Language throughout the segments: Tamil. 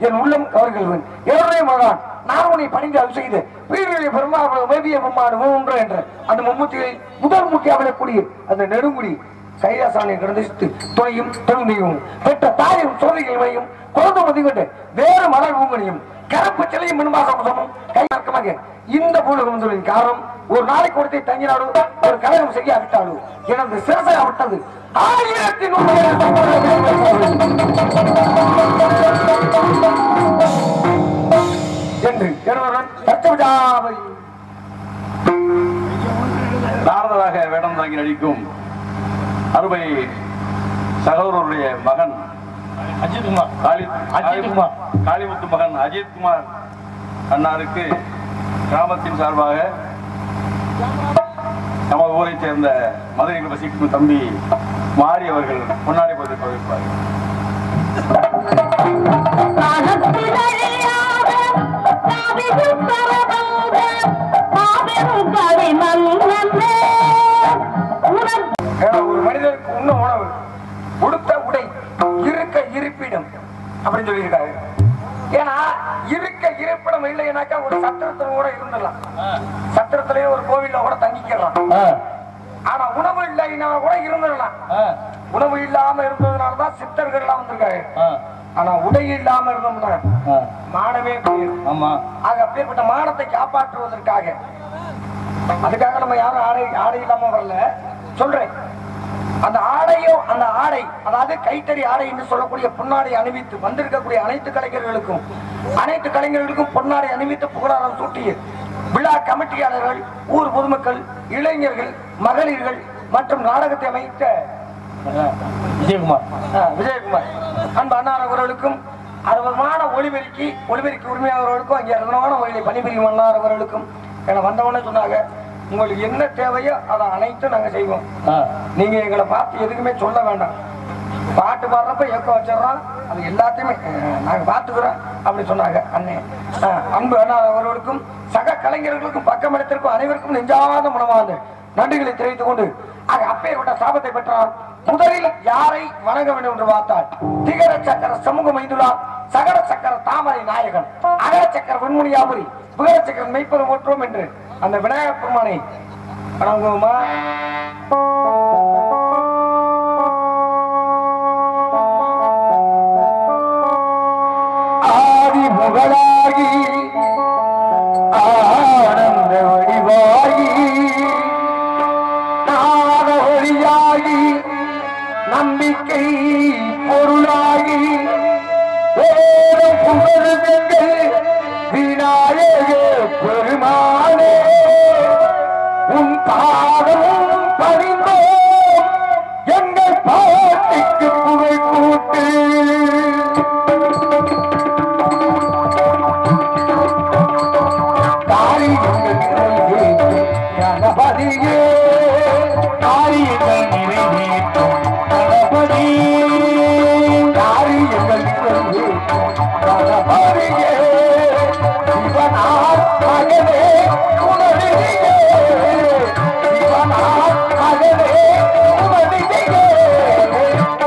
என் உள்ளம் கவர்கிறவன் என்னுடைய மகான் நான் உன்னை பணிந்து அது செய்து வீரர்களை பெருமா வேதிய பெருமாடு மூன்று என்ற அந்த மும்மூர்த்திகளில் முதல் முக்கிய அவளக்கூடிய அந்த நெடுங்குடி கைலாசானை கடந்து துணையும் தொழுமையும் பெற்ற தாயும் சோதனைகளையும் குழந்தை மதிக்கொண்டு வேறு மலர் பூங்கனியும் கரப்பு சிலையும் மின்மாசமும் கையாக்கமாக இந்த பூலகம் காரணம் ஒரு நாளைக்கு ஒருத்தை தங்கினாலும் ஒரு கலகம் செய்யாவிட்டாலும் எனது சிறசை விட்டது 1100 என்று நாரதராக வேடம் தாங்கி நடிக்கும் அருமை சகோதரருடைய மகன் அஜித்குமார் காளிமுத்து மகன் அஜித்குமார் அண்ணாருக்கு கிராமத்தின் சார்பாக நமது ஊரை சேர்ந்த மதுரையில் வசிக்கும் தம்பி மாறி அவர்கள் முன்னாடி போய் பகிர்ப்பார்கள். ஒரு மனிதனுக்கு உண்ண உணவு உடுத்த உடை இருக்க இருப்பிடம் அப்படின்னு சொல்லியிருக்காரு. ஏன்னா இருக்க இருப்பிடம் இல்லைன்னாக்கா ஒரு சத்திரத்துல கூட இருந்துடலாம், சத்திரத்திலேயே ஒரு கோவில்ல கூட தங்கிக்கலாம். ஆனா உணவு இல்லைன்னா கூட இருந்துடலாம். உணவு இல்லாம இருந்ததுனாலதான் சித்தர்கள் எல்லாம் வந்திருக்காரு. ஆனா உடை இல்லாம இருந்தோம்னா மானமே போயிடும். ஆக அப்பேற்பட்ட மானத்தை காப்பாற்றுவதற்காக அதுக்காக நம்ம யாரும் ஆடை இல்லாம வரல சொல்றேன். அந்த ஆடையோ அந்த ஆடை அதாவது கைத்தறி ஆடை என்று சொல்லக்கூடிய பொன்னாடை அணிவித்து வந்திருக்கக்கூடிய அனைத்து கலைஞர்களுக்கும் பொன்னாடை அணிவித்து புகழாரம் சூட்டிய விழா கமிட்டியாளர்கள், ஊர் பொதுமக்கள், இளைஞர்கள், மகளிர்கள் மற்றும் நாடகத்தை அமைத்த விஜயகுமார் அன்பு அண்ணார் அவர்களுக்கும் அற்புதமான ஒளிபெருக்கி உரிமையாளர்களுக்கும் அங்கே அற்புதமான வகையை பணிபுரியும் அண்ணார் அவர்களுக்கும் என வந்தவொடனே சொன்னாங்க, உங்களுக்கு என்ன தேவையோ அதை அனைத்தும் நாங்க செய்வோம், நீங்க எங்களை பார்த்து எதுக்குமே சொல்ல வேண்டாம், பாட்டு பாடுறப்ப ஏக்க வச்சிடறோம், அது எல்லாத்தையுமே நாங்க பார்த்துக்கிறோம் அப்படி சொன்னாங்க. அண்ணே அன்பு அண்ணா அவர்களுக்கும் சக கலைஞர்களுக்கும் பக்கமிடத்திற்கும் அனைவருக்கும் நெஞ்சாத மனமார்ந்த நன்றிகளை தெரிவித்துக் கொண்டு அப்பேற்பட்ட சாபத்தை பெற்றால் முதலில் யாரை வணங்க வேண்டும் என்று பார்த்தால் திகர சக்கர சமூகம் ஐந்துள்ளார் சகர சக்கர தாமரை நாயகன் அகர சக்கர வெண்முனியாபுரி புகர சக்கர மெய்ப்பது போற்றோம் என்று அந்த விநாயகர் பெருமானை வணங்குவோமா. ஆதி முகலாகி ஆனந்த வடிவாகி நாத ஒளியாகி நம்பிக்கை பொருளாகி புகழுங்கள் விநாயக பெருமானே உன் பாதம் பணிந்தோம் எங்கள் பாட்டிக்கு புகழ் கூட்டு. காரியங்கள் நிறைவேற்றும் கணபதியே காரியங்கள் நிறைவேற்றும் கணபதி காரியங்கள் நிறைவேற்றும் கணபதியே சிவனார் மகனே உணர்வியே சிவனார் மகனே உணர்வியே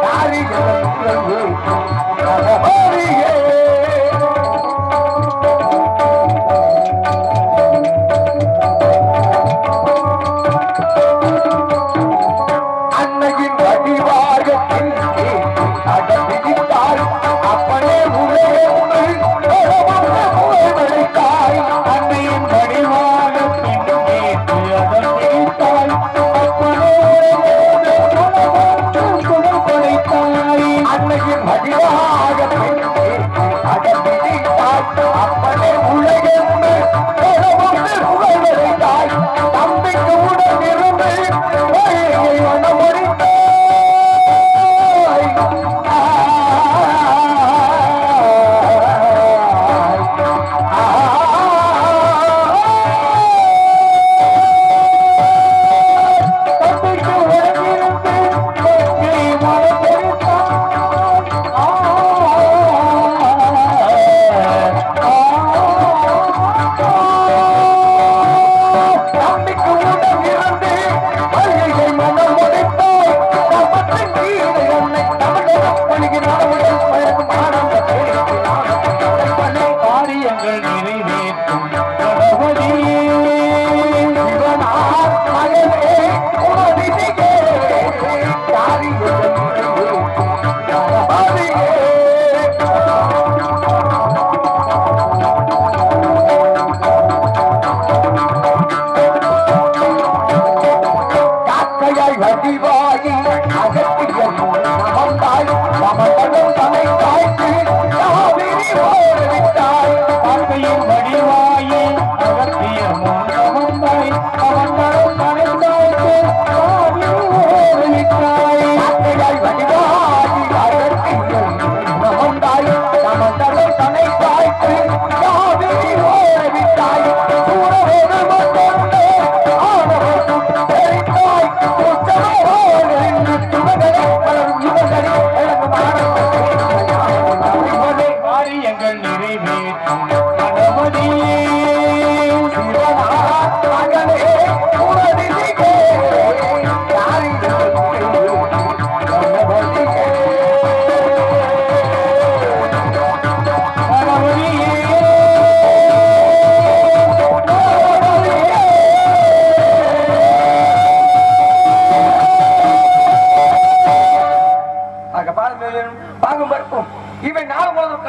காரியங்கள் நிறைவேற்றும் கணபதியே. அன்னையின் வடிவாகத்தில் அடப்பிடித்தார் அப்பனே உலகே உணர்காய் அன்னையின் வடிவாக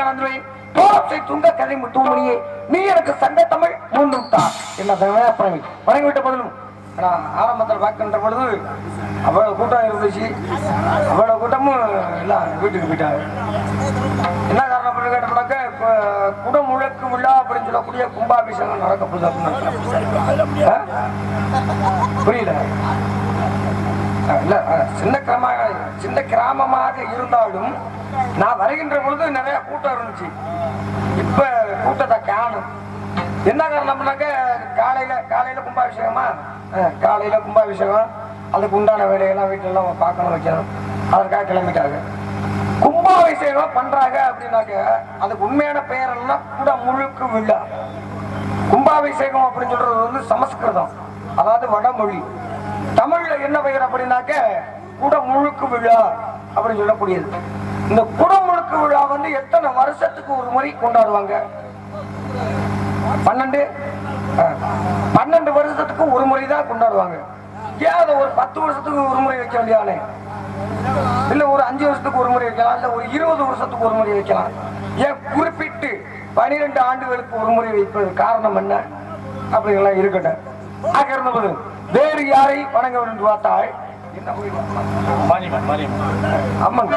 கலந்துரை தோசை துங்க கதை தூமணியே நீ எனக்கு சங்க தமிழ் மூன்றும் தான் என்ன வணங்கிவிட்ட பதிலும் ஆரம்பத்தில் பார்க்கின்ற பொழுது அவ்வளவு கூட்டம் இருந்துச்சு. அவ்வளவு கூட்டமும் எல்லாம் வீட்டுக்கு போயிட்டாங்க. என்ன காரணம் அப்படின்னு கேட்டோம்னாக்க இப்போ குடமுழக்கு விழா அப்படின்னு சொல்லக்கூடிய கும்பாபிஷேகம் நடக்க போகுது அப்படின்னு புரியல. இல்ல சின்ன கிராமமாக இருந்தாலும் நான் வருகின்ற பொழுது நிறைய கூட்டம் இருந்துச்சு. இப்ப கூட்டத்தை காணும். என்ன காரணம்னாக்க காலையில கும்பாபிஷேகமா காலையில கும்பாபிஷேகம் அதுக்கு உண்டான வேலையெல்லாம் வீட்டுல எல்லாம் பார்க்கணும் வைக்கணும். அதற்காக கிளம்பிட்டாங்க. கும்பாபிஷேகம் பண்றாங்க அப்படின்னாக்க அதுக்கு உண்மையான பெயர் எல்லாம் குடமுழுக்கு விழா. கும்பாபிஷேகம் அப்படின்னு சொல்றது வந்து சமஸ்கிருதம், அதாவது வடமொழி. தமிழ்ல என்ன பெயர் அப்படின்னாக்க குடமுழுக்கு விழா அப்படின்னு சொல்லக்கூடியது. இந்த குடமுழுக்கு விழா வந்து எத்தனை வருஷத்துக்கு ஒரு முறை கொண்டாடுவாங்க? 12 வருஷத்துக்கு ஒரு முறை தான் கொண்டாடுவாங்க. ஏன் ஒரு 10 வருஷத்துக்கு ஒரு முறை வைக்க வேண்டியானே? இல்ல ஒரு 5 வருஷத்துக்கு ஒரு முறை வைக்கலாம், இல்ல ஒரு 20 வருஷத்துக்கு ஒரு முறை வைக்கலாம். ஏன் குறிப்பிட்டு 12 ஆண்டுகளுக்கு ஒரு முறை வைப்பது காரணம் என்ன அப்படிங்கலாம் இருக்கட்டும். ஆக இருந்தபோது வேறு யாரை வணங்க வேண்டும் பார்த்தாள் அம்மன்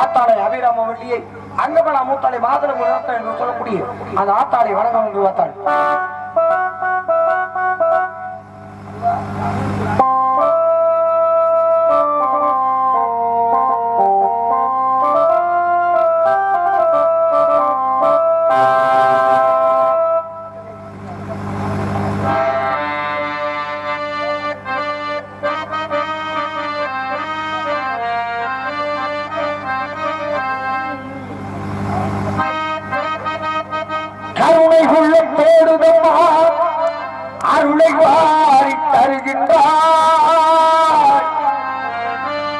ஆத்தாளை அபிராம வள்ளியை அங்கமலா மூத்தாளை மாதள என்று சொல்லக்கூடிய அந்த ஆத்தாளை வணங்க வேண்டும் பார்த்தாள். அருளை வாரி தருகின்றார்.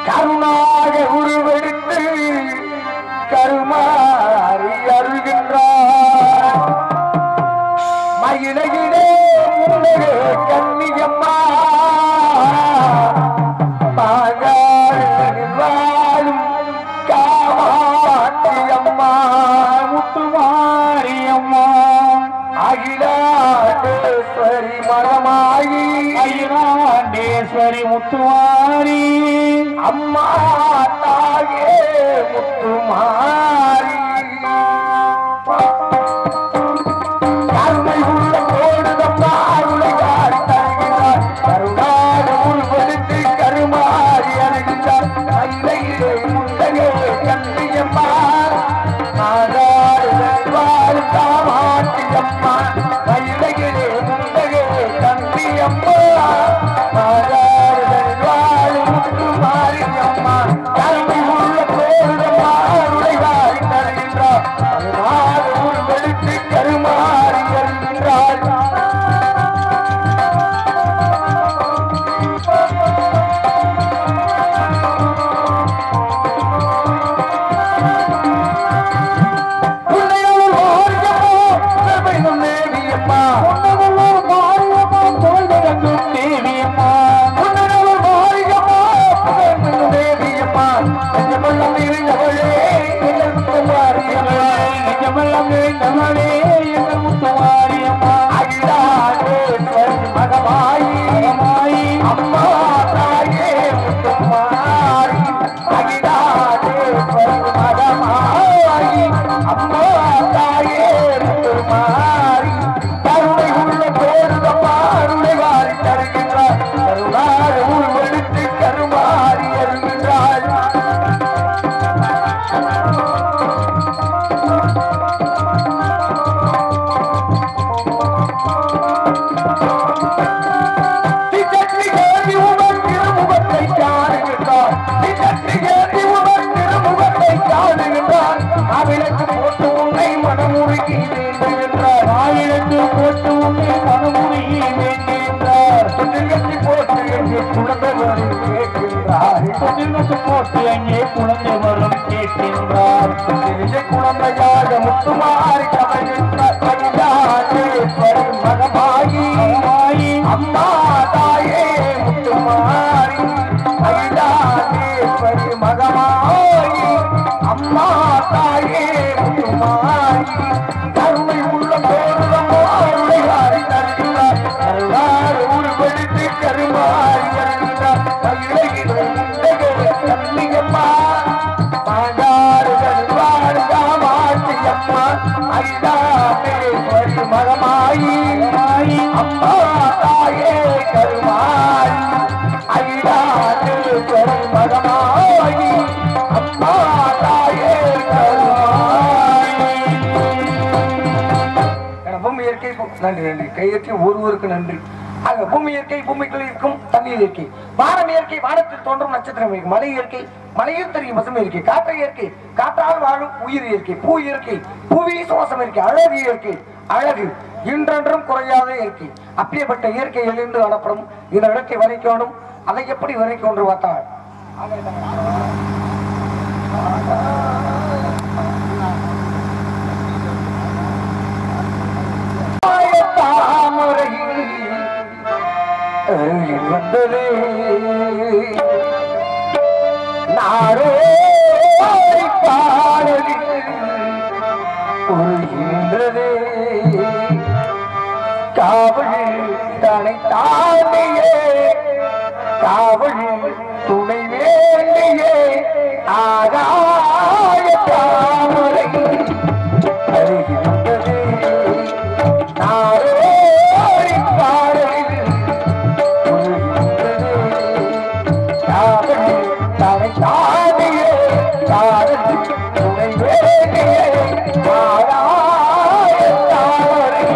கருணாக உருவெடுத்து கருமாறி அருள்கின்றார். மயிலையிலே கன்னியம்மா வாழும் காமாட்சியம்மா முத்துமாரியம்மா அகிலாண்டேஸ்வரி மரமாயி அகிலாண்டேஸ்வரி முத்துமாரி அம்மா தாயே முத்துமாரி கருணை உள்ள கோடுதம்மா அருளை காடி தருகிறார். கருணாக உள்வெடுத்து கருமாறி அருகின்றார். கையிலே முந்தையே கன்னியம்மா காமாட்சியம்மா கையிலே முந்தையே கன்னியம்மா முத்துமாரியம்மா கருணை உள்ள கோடுதம்மா அருளை காடி தருகின்றார். கருணாக உள்வெடுத்து கருமாறி அருகின்றார். Thank you. கருமாறி வருகிறார் கல்லியம்மா மாண்டாறு கருவாடு காமாட்சியம்மா ஐந்தாமே மகமாயி அம்மா தாயே கருமாறி ஐந்தாண்டு மகமாயி அம்மா தாயே கருமாறி. பூமி இயற்கை நன்றி நன்றி கையெழுத்தி ஒருவருக்கு நன்றி. ஆக பூமி இயற்கை பூமிக்குள் இருக்கும் தண்ணீர் இயற்கை, வானம் இயற்கை வானத்தில் தோன்றும் நட்சத்திரம் இயற்கை, மலை இயற்கை மலையில் தெரியும் பசுமை இயற்கை, காற்று இயற்கை காற்றால் வாழும் உயிர் இயற்கை, பூ இயற்கை புவி சுவாசம் இயற்கை, அழகு இயற்கை அழகு இன்றென்றும் குறையாத இயற்கை. அப்படியேப்பட்ட இயற்கை எழுந்து காணப்படும் இந்த இடத்தை வரைக்கணும். அதை எப்படி வரைக்கும் என்று பார்த்தால் வந்ததே நாரோ பாடலில் உருகின்றதே காவல் தனை தாண்டியே காவல் துணை வேண்டியே ஆகாய தாமரை அருகின்றதே நாரோ பாடலில் தனை தாண்டியே காவல் துணை வேண்டியே ஆகாய தாமரை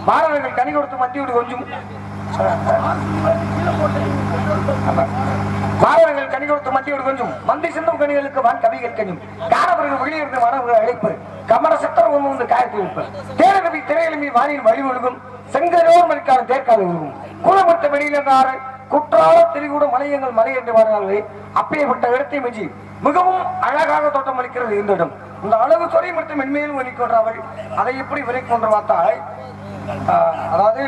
மாணவர்கள் கனி கொடுத்து மத்தியோடு கொஞ்சம் மாணவர்கள் கனி கொடுத்து மத்தியோடு கொஞ்சம் மந்தி சிந்தும் கனிகளுக்கு வான் கவிகள் கனியும் காணவர்கள் வெளியிருந்து மாணவர்கள் அழைப்பு கமர சித்தர் ஒன்று காயத்தில் இருப்பர் தேரகவி திரையெலும்பி வானில் வழி ஒழுகும் செங்கரோர் மணிக்கான தேர்க்கால ஒழுகும் குளமற்ற வெளியிலாறு குற்றால திரிகூட மலையங்கள் மலை என்று வருகிறார்களே அப்பேற்பட்ட இடத்தை மிஞ்சி மிகவும் அழகாக தோட்டம் அளிக்கிறது இந்த இடம். இந்த அழகு துறை மற்றும் மென்மேலும் வெளிக்கொன்றார்கள். அதை எப்படி விலை கொண்டு பார்த்தால் அதாவது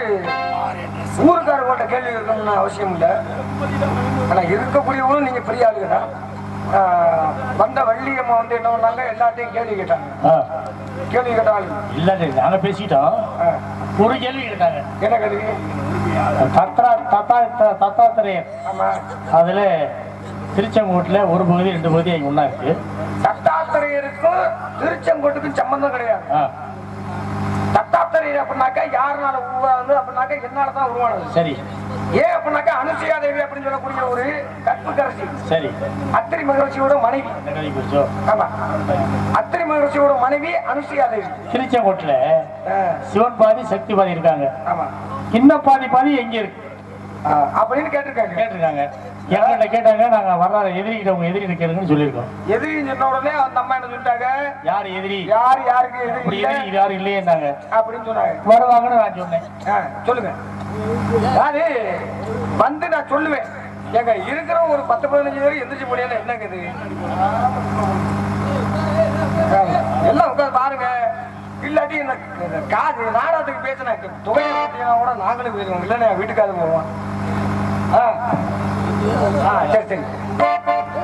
ஊருக்காரர்கிட்ட கேள்வி இருக்கணும்னு அவசியம் இல்லை. ஆனா இருக்கக்கூடியவங்களும் நீங்க பெரிய ஆளுங்க வந்த வள்ளியம்மா வந்து என்ன பண்ணாங்க, எல்லாத்தையும் கேள்வி கேட்டாங்க. கேள்வி கேட்டாங்க இல்ல நாங்க பேசிட்டோம். ஒரு கேள்வி கேட்டாங்க. என்ன கேள்வி? தத்தாத்திரேயர். ஆமா, அதுல திருச்செங்கோட்டுல ஒரு பகுதி 2 பகுதி அங்க ஒண்ணா இருக்கு. தத்தாத்திரேயருக்கும் திருச்செங்கோட்டுக்கும் சம்பந்தம் கிடையாது. தத்தாத்திரேயர் அப்படின்னாக்கா யாருனால உருவானது அப்படின்னாக்கா என்னாலதான் உருவானது. சரி. ஏன் அப்படின்னாக்கா அனுசூயா தேவி அப்படின்னு சொல்லக்கூடிய ஒரு கற்புக்கரசி. சரி. அத்திரி மகரிஷியோட மனைவி. ஆமா, அத்திரி மகரிஷியோட மனைவி அனுசூயா தேவி. திருச்செங்கோட்டுல சிவன் பாதி சக்தி பாதி இருக்காங்க. ஆமா, இன்னும் பாதி எங்க இருக்கு அப்படின்னு கேட்டிருக்காங்க. என்கிட்ட கேட்டாங்க. நாங்க வரலாறு எதிரிக்கிட்ட உங்க எதிரி கேளுங்கன்னு சொல்லியிருக்கோம். எதிரி சொன்ன உடனே அந்த அம்மா என்ன சொல்லிட்டாங்க, யார் எதிரி, யாருக்கு எதிரி யாரும் இல்லையேன்னாங்க அப்படின்னு சொன்னாங்க. வருவாங்கன்னு நான் சொன்னேன். சொல்லுங்க. அது வந்து நான் சொல்லுவேன், எங்க இருக்கிற ஒரு 10-15 பேர் எந்திரிச்சு முடியல. என்னங்க இது எல்லாம் உட்காந்து பாருங்க. இல்லாட்டி இந்த காசு நாடகத்துக்கு பேசின தொகையை கொடுத்தீங்கன்னா கூட நாங்களும் போயிருவோம். இல்லைன்னா வீட்டுக்காவது போவோம். சரி.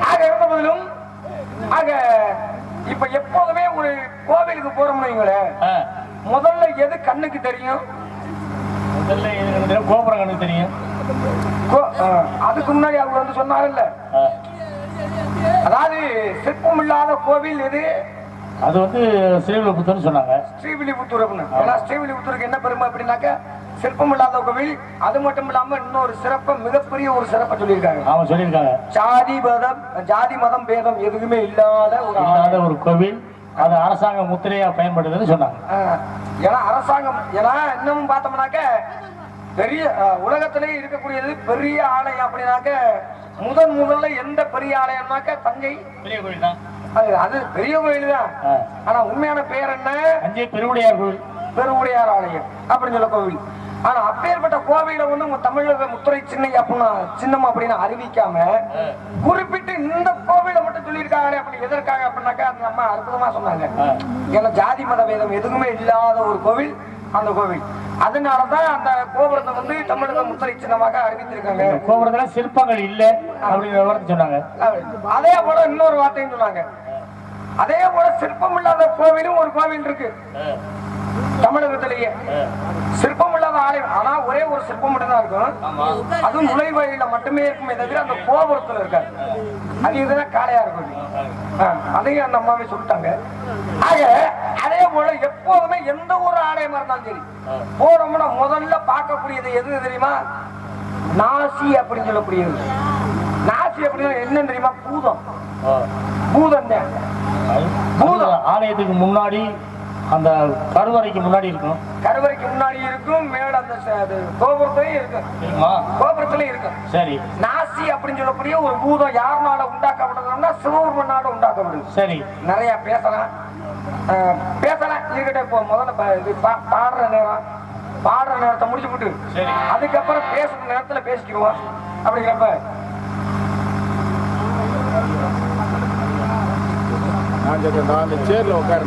ஆக இருந்த போதிலும் இப்ப எப்போதுமே ஒரு கோவிலுக்கு போறோம்னு முதல்ல எது கண்ணுக்கு தெரியும்? முதல்ல கோபுரம் கண்ணுக்கு தெரியும். அதுக்கு முன்னாடி அவங்க வந்து சொன்னாங்கல்ல, அதாவது சிற்பம் இல்லாத கோவில் எது? அது வந்து ஸ்ரீவில்லிபுத்தூர்னு சொன்னாங்க. ஸ்ரீவில்லிபுத்தூர் அப்படின்னு. ஏன்னா ஸ்ரீவில்லிபுத்தூருக்கு என்ன பெருமை அப்படின்னாக்க சிற்பம் இல்லாத கோவில். அது மட்டும் இல்லாம இன்னொரு சிறப்ப, மிகப்பெரிய ஒரு சிறப்பை சொல்லியிருக்காங்க. அவங்க சொல்லியிருக்காங்க, ஜாதி மதம் பேதம் எதுவுமே இல்லாத ஒரு கோவில். அது அரசாங்க முத்திரையா பயன்படுதுன்னு சொன்னாங்க. ஏன்னா அரசாங்கம், ஏன்னா இன்னமும் பார்த்தோம்னாக்க பெரிய உலகத்திலேயே இருக்கக்கூடியது பெரிய ஆலயம் அப்படின்னாக்க முதல்ல எந்த பெரிய ஆலயம்னாக்க தஞ்சை பெரிய கோவில் தான். அது பெரிய கோயில் தான். ஆனா உண்மையான பேர் என்ன? தஞ்சை பெருவுடையார் கோவில், பெருவுடையார் ஆலயம் அப்படின்னு சொல்ல கோவில். ஆனா அப்பேற்பட்ட கோவில வந்து உங்க தமிழக முத்துரை சின்னம் அப்படின்னு அறிவிக்காம குறிப்பிட்டு இந்த கோவில மட்டும் சொல்லியிருக்காங்க. அப்படி எதற்காக அப்படின்னாக்கா அந்த அம்மா அற்புதமா சொன்னாங்க. ஏன்னா ஜாதி மத வேதம் எதுவுமே இல்லாத ஒரு கோவில் அந்த கோவில். அதனாலதான் அந்த கோபுரத்தை வந்து தமிழக முத்திரை சின்னமாக அறிவித்திருக்காங்க. கோபுரத்துல சிற்பங்கள் இல்லை அப்படிங்கிற வார்த்தை சொன்னாங்க. அதே போல இன்னொரு வார்த்தையும் சொன்னாங்க. அதே போல சிற்பம் இல்லாத கோவிலும் ஒரு கோவில் இருக்கு தமிழகத்திலேயே. சிற்பம் இல்லாத ஆலயம், ஆனா ஒரே ஒரு சிற்பம் மட்டும் தான் இருக்கும். அதுவும் நுழைவாயில மட்டுமே இருக்குமே தவிர அந்த கோபுரத்துல இருக்காது. அது இதுதான் காளையார் கோவில். அதையும் அந்த அம்மாவே சொல்லிட்டாங்க. ஆக அதே போல எப்போதுமே எந்த ஒரு ஆலயமா இருந்தாலும் சரி போனோம்னா முதல்ல பார்க்கக்கூடியது எது தெரியுமா? நாசி அப்படின்னு சொல்லக்கூடியது. நாசி அப்படின்னா என்ன தெரியுமா? பூதம். பூதம் ஆலயத்துக்கு முன்னாடி, அந்த கருவறைக்கு முன்னாடி இருக்கும். கருவறைக்கு முன்னாடி இருக்கும். மேல அந்த கோபுரத்திலையும் இருக்கும். கோபுரத்திலையும் இருக்கும். சரி. நாசி அப்படின்னு சொல்லக்கூடிய ஒரு பூதம் யாருனால உண்டாக்கப்படுதுன்னா சிவபெருமானால உண்டாக்கப்படுது. சரி. நிறைய பேசலாம் இருக்கட்டும். இப்போ முதல்ல பாடுற நேரத்தை முடிச்சு விட்டு அதுக்கப்புறம் பேசுற நேரத்துல பேசிக்குவோம். அப்படிங்கிறப்ப நான் சேர்ல உட்காரு.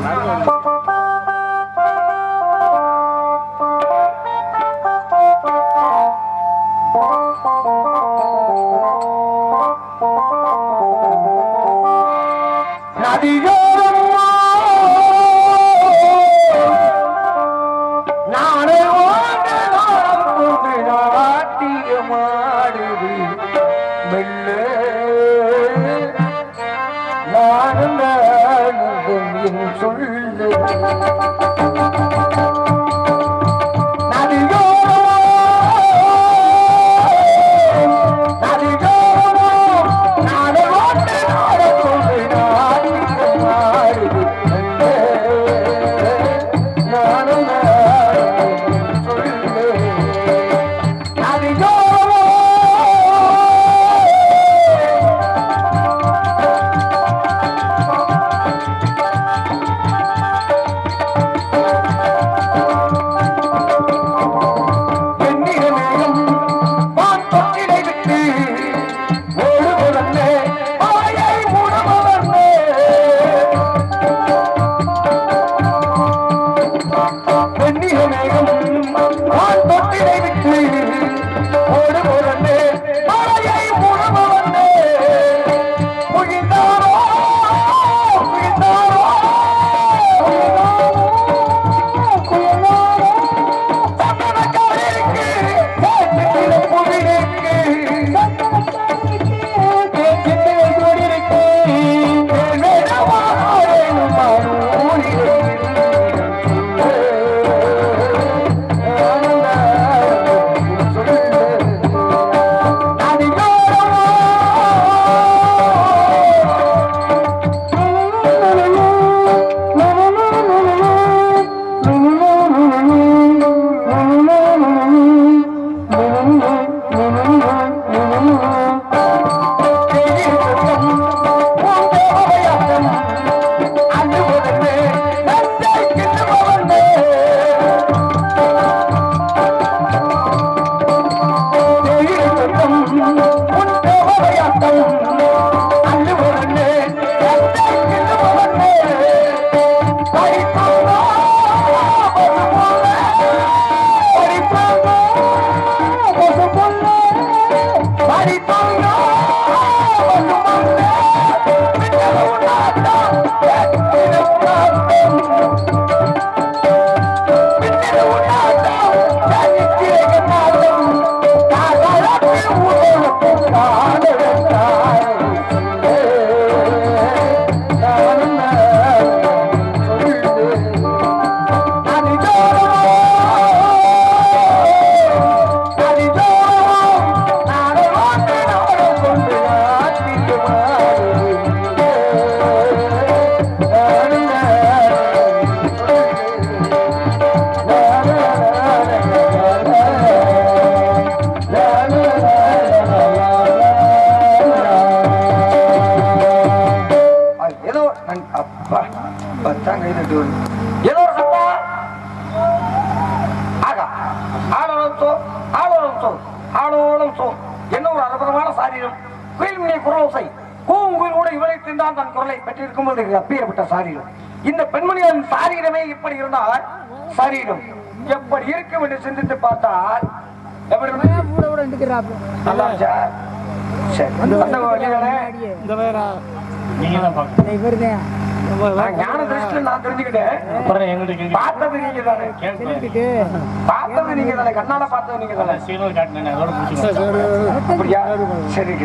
ஓடு கைதட்டு வருது. ஏதோ ஒரு சத்தம். ஆகா, ஆளோளம் சோ, ஆளோளம் சோ, ஆளோளம் சோ. என்ன ஒரு அற்புதமான சாரீரம். குயில்மணி குரலோசை கூங்குயில் கூட இவளை தின்றான் தன் குரலை பெற்றிருக்கும் போது அப்பேற்பட்ட சாரீரம். இந்த பெண்மணியின் சாரீரமே இப்படி இருந்தால் சாரீரம் எப்படி இருக்கும் என்று சிந்தித்து பார்த்தால் எப்படி நல்லா இருந்துச்சா? சரி, அந்த வழியானே நீங்க தான் பார்க்கணும். ஞான திருஷ்டில நான் தெரிஞ்சுக்கிட்டேன். அப்புறம் எங்கிட்ட கேட்க பார்த்தது நீங்க தானே, பார்த்தது நீங்க தானே, கண்ணால பார்த்தது நீங்க தானே. சிக்னல் காட்டினேன், அதோட பிடிச்சிக்கணும். அப்படியா? சரி.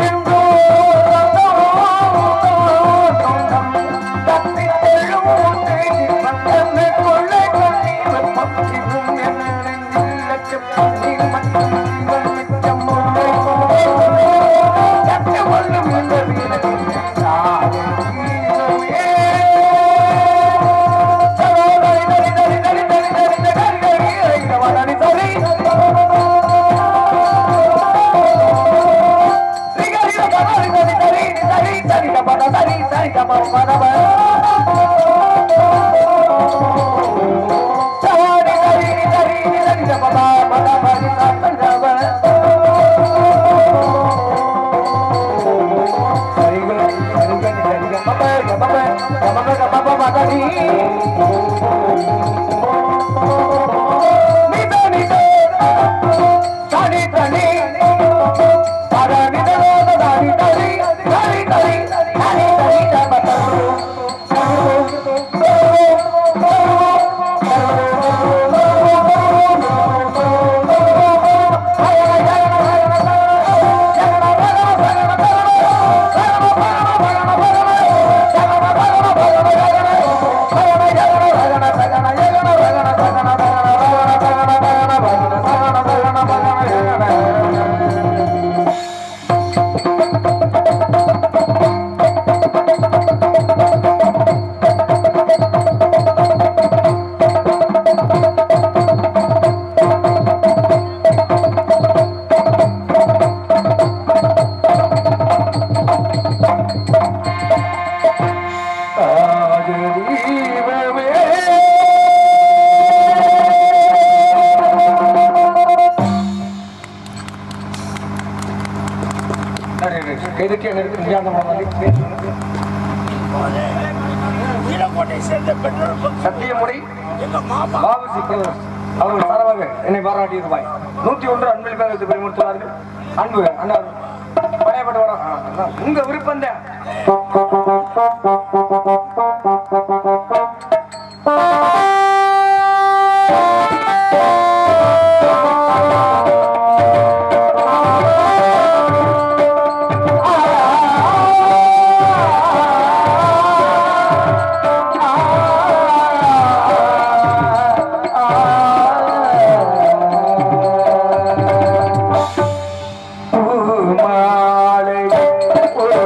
Sim. சத்தியமுறை பாபுசி பிரதர்ஸ் அவர்கள் சார்பாக என்னை பாராட்டிய ரூபாய் 101 அன்பில் பேரத்து பெருமுறுத்துவார்கள். அன்பு அண்ணா பழையப்பட்டு வர உங்க விருப்பம் தான். மாலை ஒரு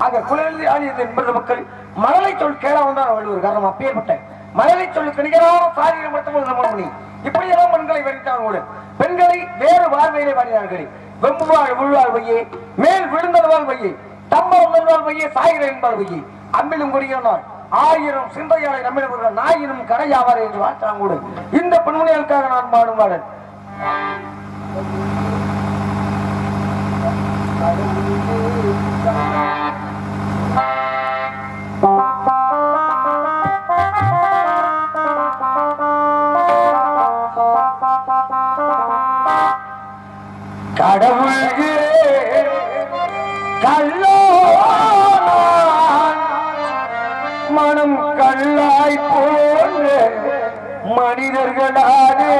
ஆக குழந்தை ஆடியது என்பது மக்கள் மழலை சொல் கேளாமல் தான் வள்ளுவர் காரணம் அப்பேற்பட்ட மழலை சொல்லுக்கு நிகரான சாதியை மட்டும் இப்படியெல்லாம் பெண்களை வெறித்தானோடு பெண்களை வேறு வாழ்வையிலே வாடினார்கள். வெம்புவாள் உள்வாழ் வையே, மேல் விழுந்தல்வாள் வையே, தம்பம் நல்வாழ் வையே, சாயிர என்பாள் வையே, அம்பிலும் கொடியானால் 1000 சிந்தையாளை நம்மிடம் நாயினும் கடையாவார் என்று வாழ்த்தாங்கூடு. இந்த பெண்மணிகளுக்காக நான் பாடும் பாடல் கடவுள் கல்லோ மனம் கல்லாய் போன்ற மனிதர்களானே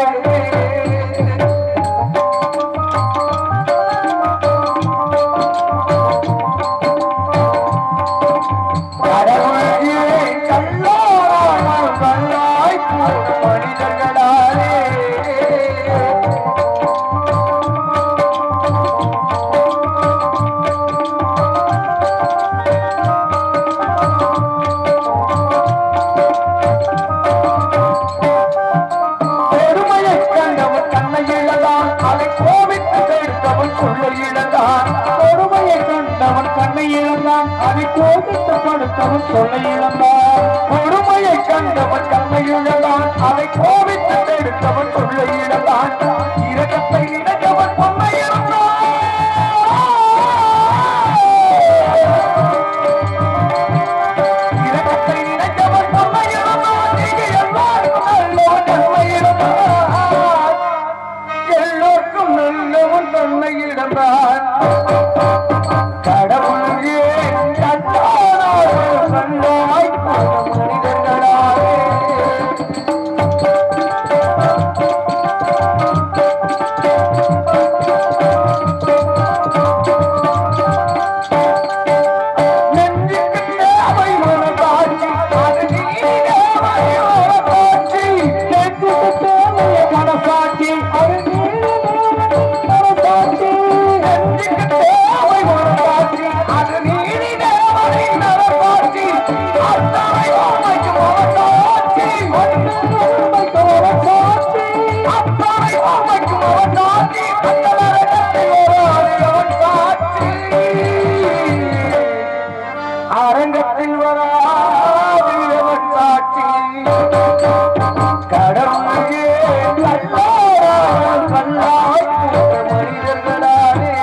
சொல்ல இழந்தான் பொறுமையை கண்டவன் கண்ணை இழந்தான் அதை கோபித்து எடுத்தவன் சொல்ல இழந்தான் இரக்கத்தை இணைத்தவன் பொன்னை இழந்தான் இரக்கத்தை இணைத்தவன் பொன்னை இழந்தான் எல்லாருக்கும் நல்லவன் தன்மை இழந்தான் எல்லோருக்கும் நல்லவன் தன்மை இழந்தான் கடவுள் அரங்கத்தில் வராவிரவன் சாட்சி கடவுளே கல்லாய் கல்லாய் மனிதர்களானே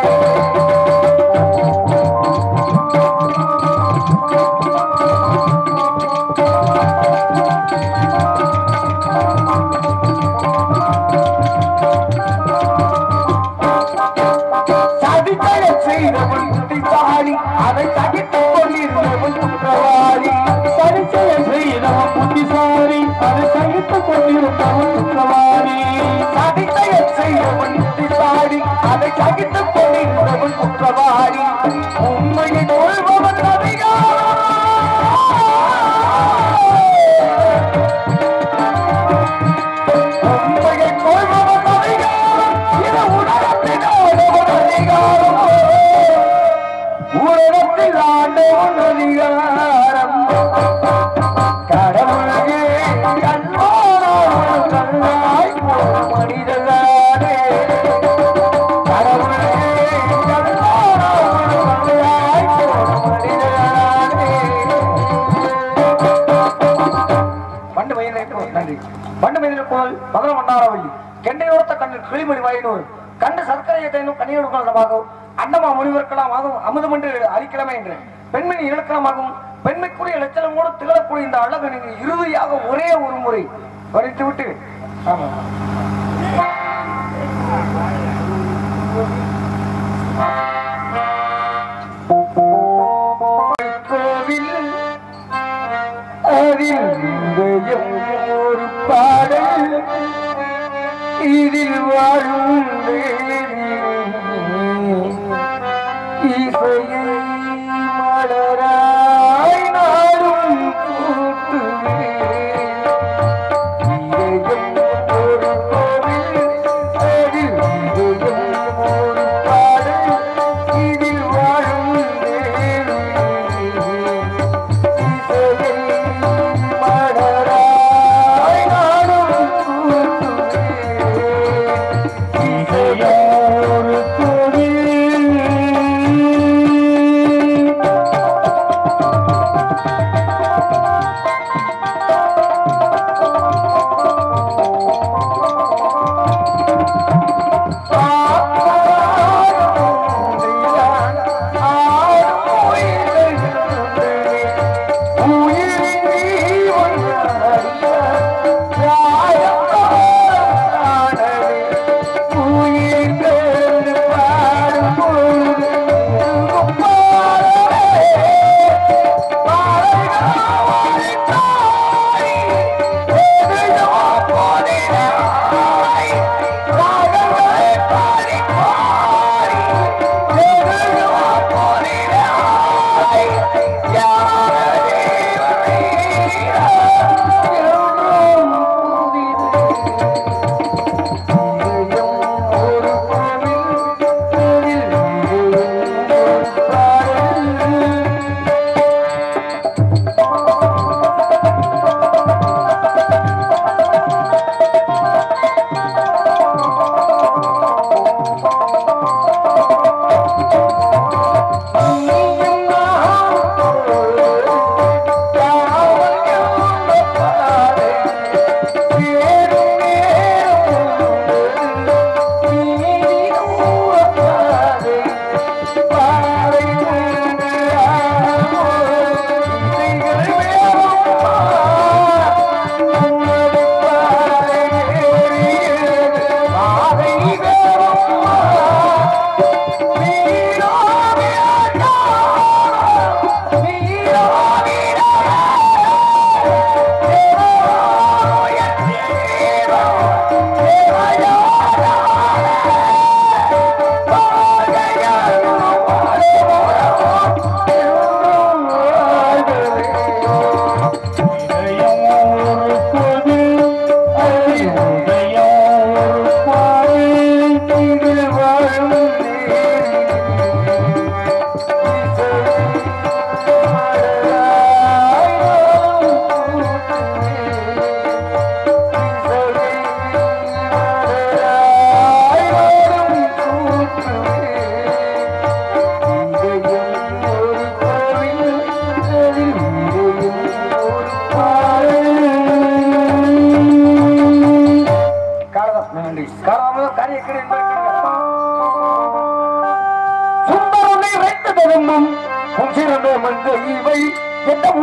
சதிகளை செய்தவன் புத்திசாலி அதை தகித்துக் கொண்டிருந்தவன் குற்றவாளி சரிச்சையை செய்தவன் புத்திசாலி அதை சகித்துக் கொண்டிருந்தவன் குற்றவாளி சதிச்சையை செய்தவன் புத்திசாலி அதை சகித்துக் கொண்டிருந்தவன் குற்றவாளி உண்மையை கொள்பவன் அதிகாரம் உண்மையை கொள்பவன் அதிகாரம் இது உலகத்தினோட அதிகாரம் உலகத்தில் ஆண்டவன் அதிகாரம் கடவுளே கல்லாய் கல்லாய் மனிதர்களே கடவுளே கல்லாய் கல்லாய் மனிதர்களே பண்டு மயிலுக்கு நன்றி பண்டு மயிலுக்கு போல் மதுரை மன்னாரவள்ளி கெண்டையோர்த்த கண்ணில் கிளிமணி வாயினோர் கண்டு சர்க்கரையை தைனும் கண்ணியோடுகளமாகவும் அண்டமா முனிவர்களாம் அமுதம் என்று அளிக்கலாமே என்று பெண்மணி இலக்கணமாகவும் பெண்மைக்குரிய லட்சணமோடு திகழக்கூடிய இந்த அழகு நீங்கள் இறுதியாக ஒரே ஒரு முறை வரைத்து விட்டு கோவில் அதில் ஒரு பாடல் இதில் வாழும் இசையை மலராய் நாடும் கூட்டுவே இதயம் ஒரு கோவில் அதில் இதயம் ஒரு பாடல் இதில்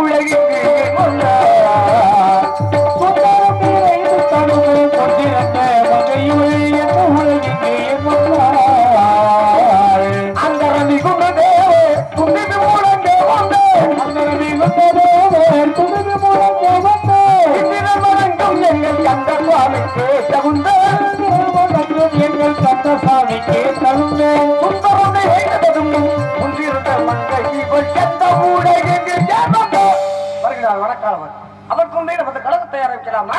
உலகிற்கு அந்த ரவி குண்டதே கும்பிட்டு மூலங்கே வந்தே அந்த ரவி குண்டதே கும்பிட்டு மூலங்கே வந்தே இந்திரமரங்கும் எங்கள் கந்தசாமிக்கு தகுந்த எங்கள் கந்தசாமிக்கு தகுந்த சுந்தரனை வைத்ததும் முன்றிருந்த மங்கை இவள் எந்த ஊடகெங்கு சேர்ந்த வருகிறார் வணக்கம் அதற்கு முன்பே நமது கழகத்தை ஆரம்பிக்கலாம்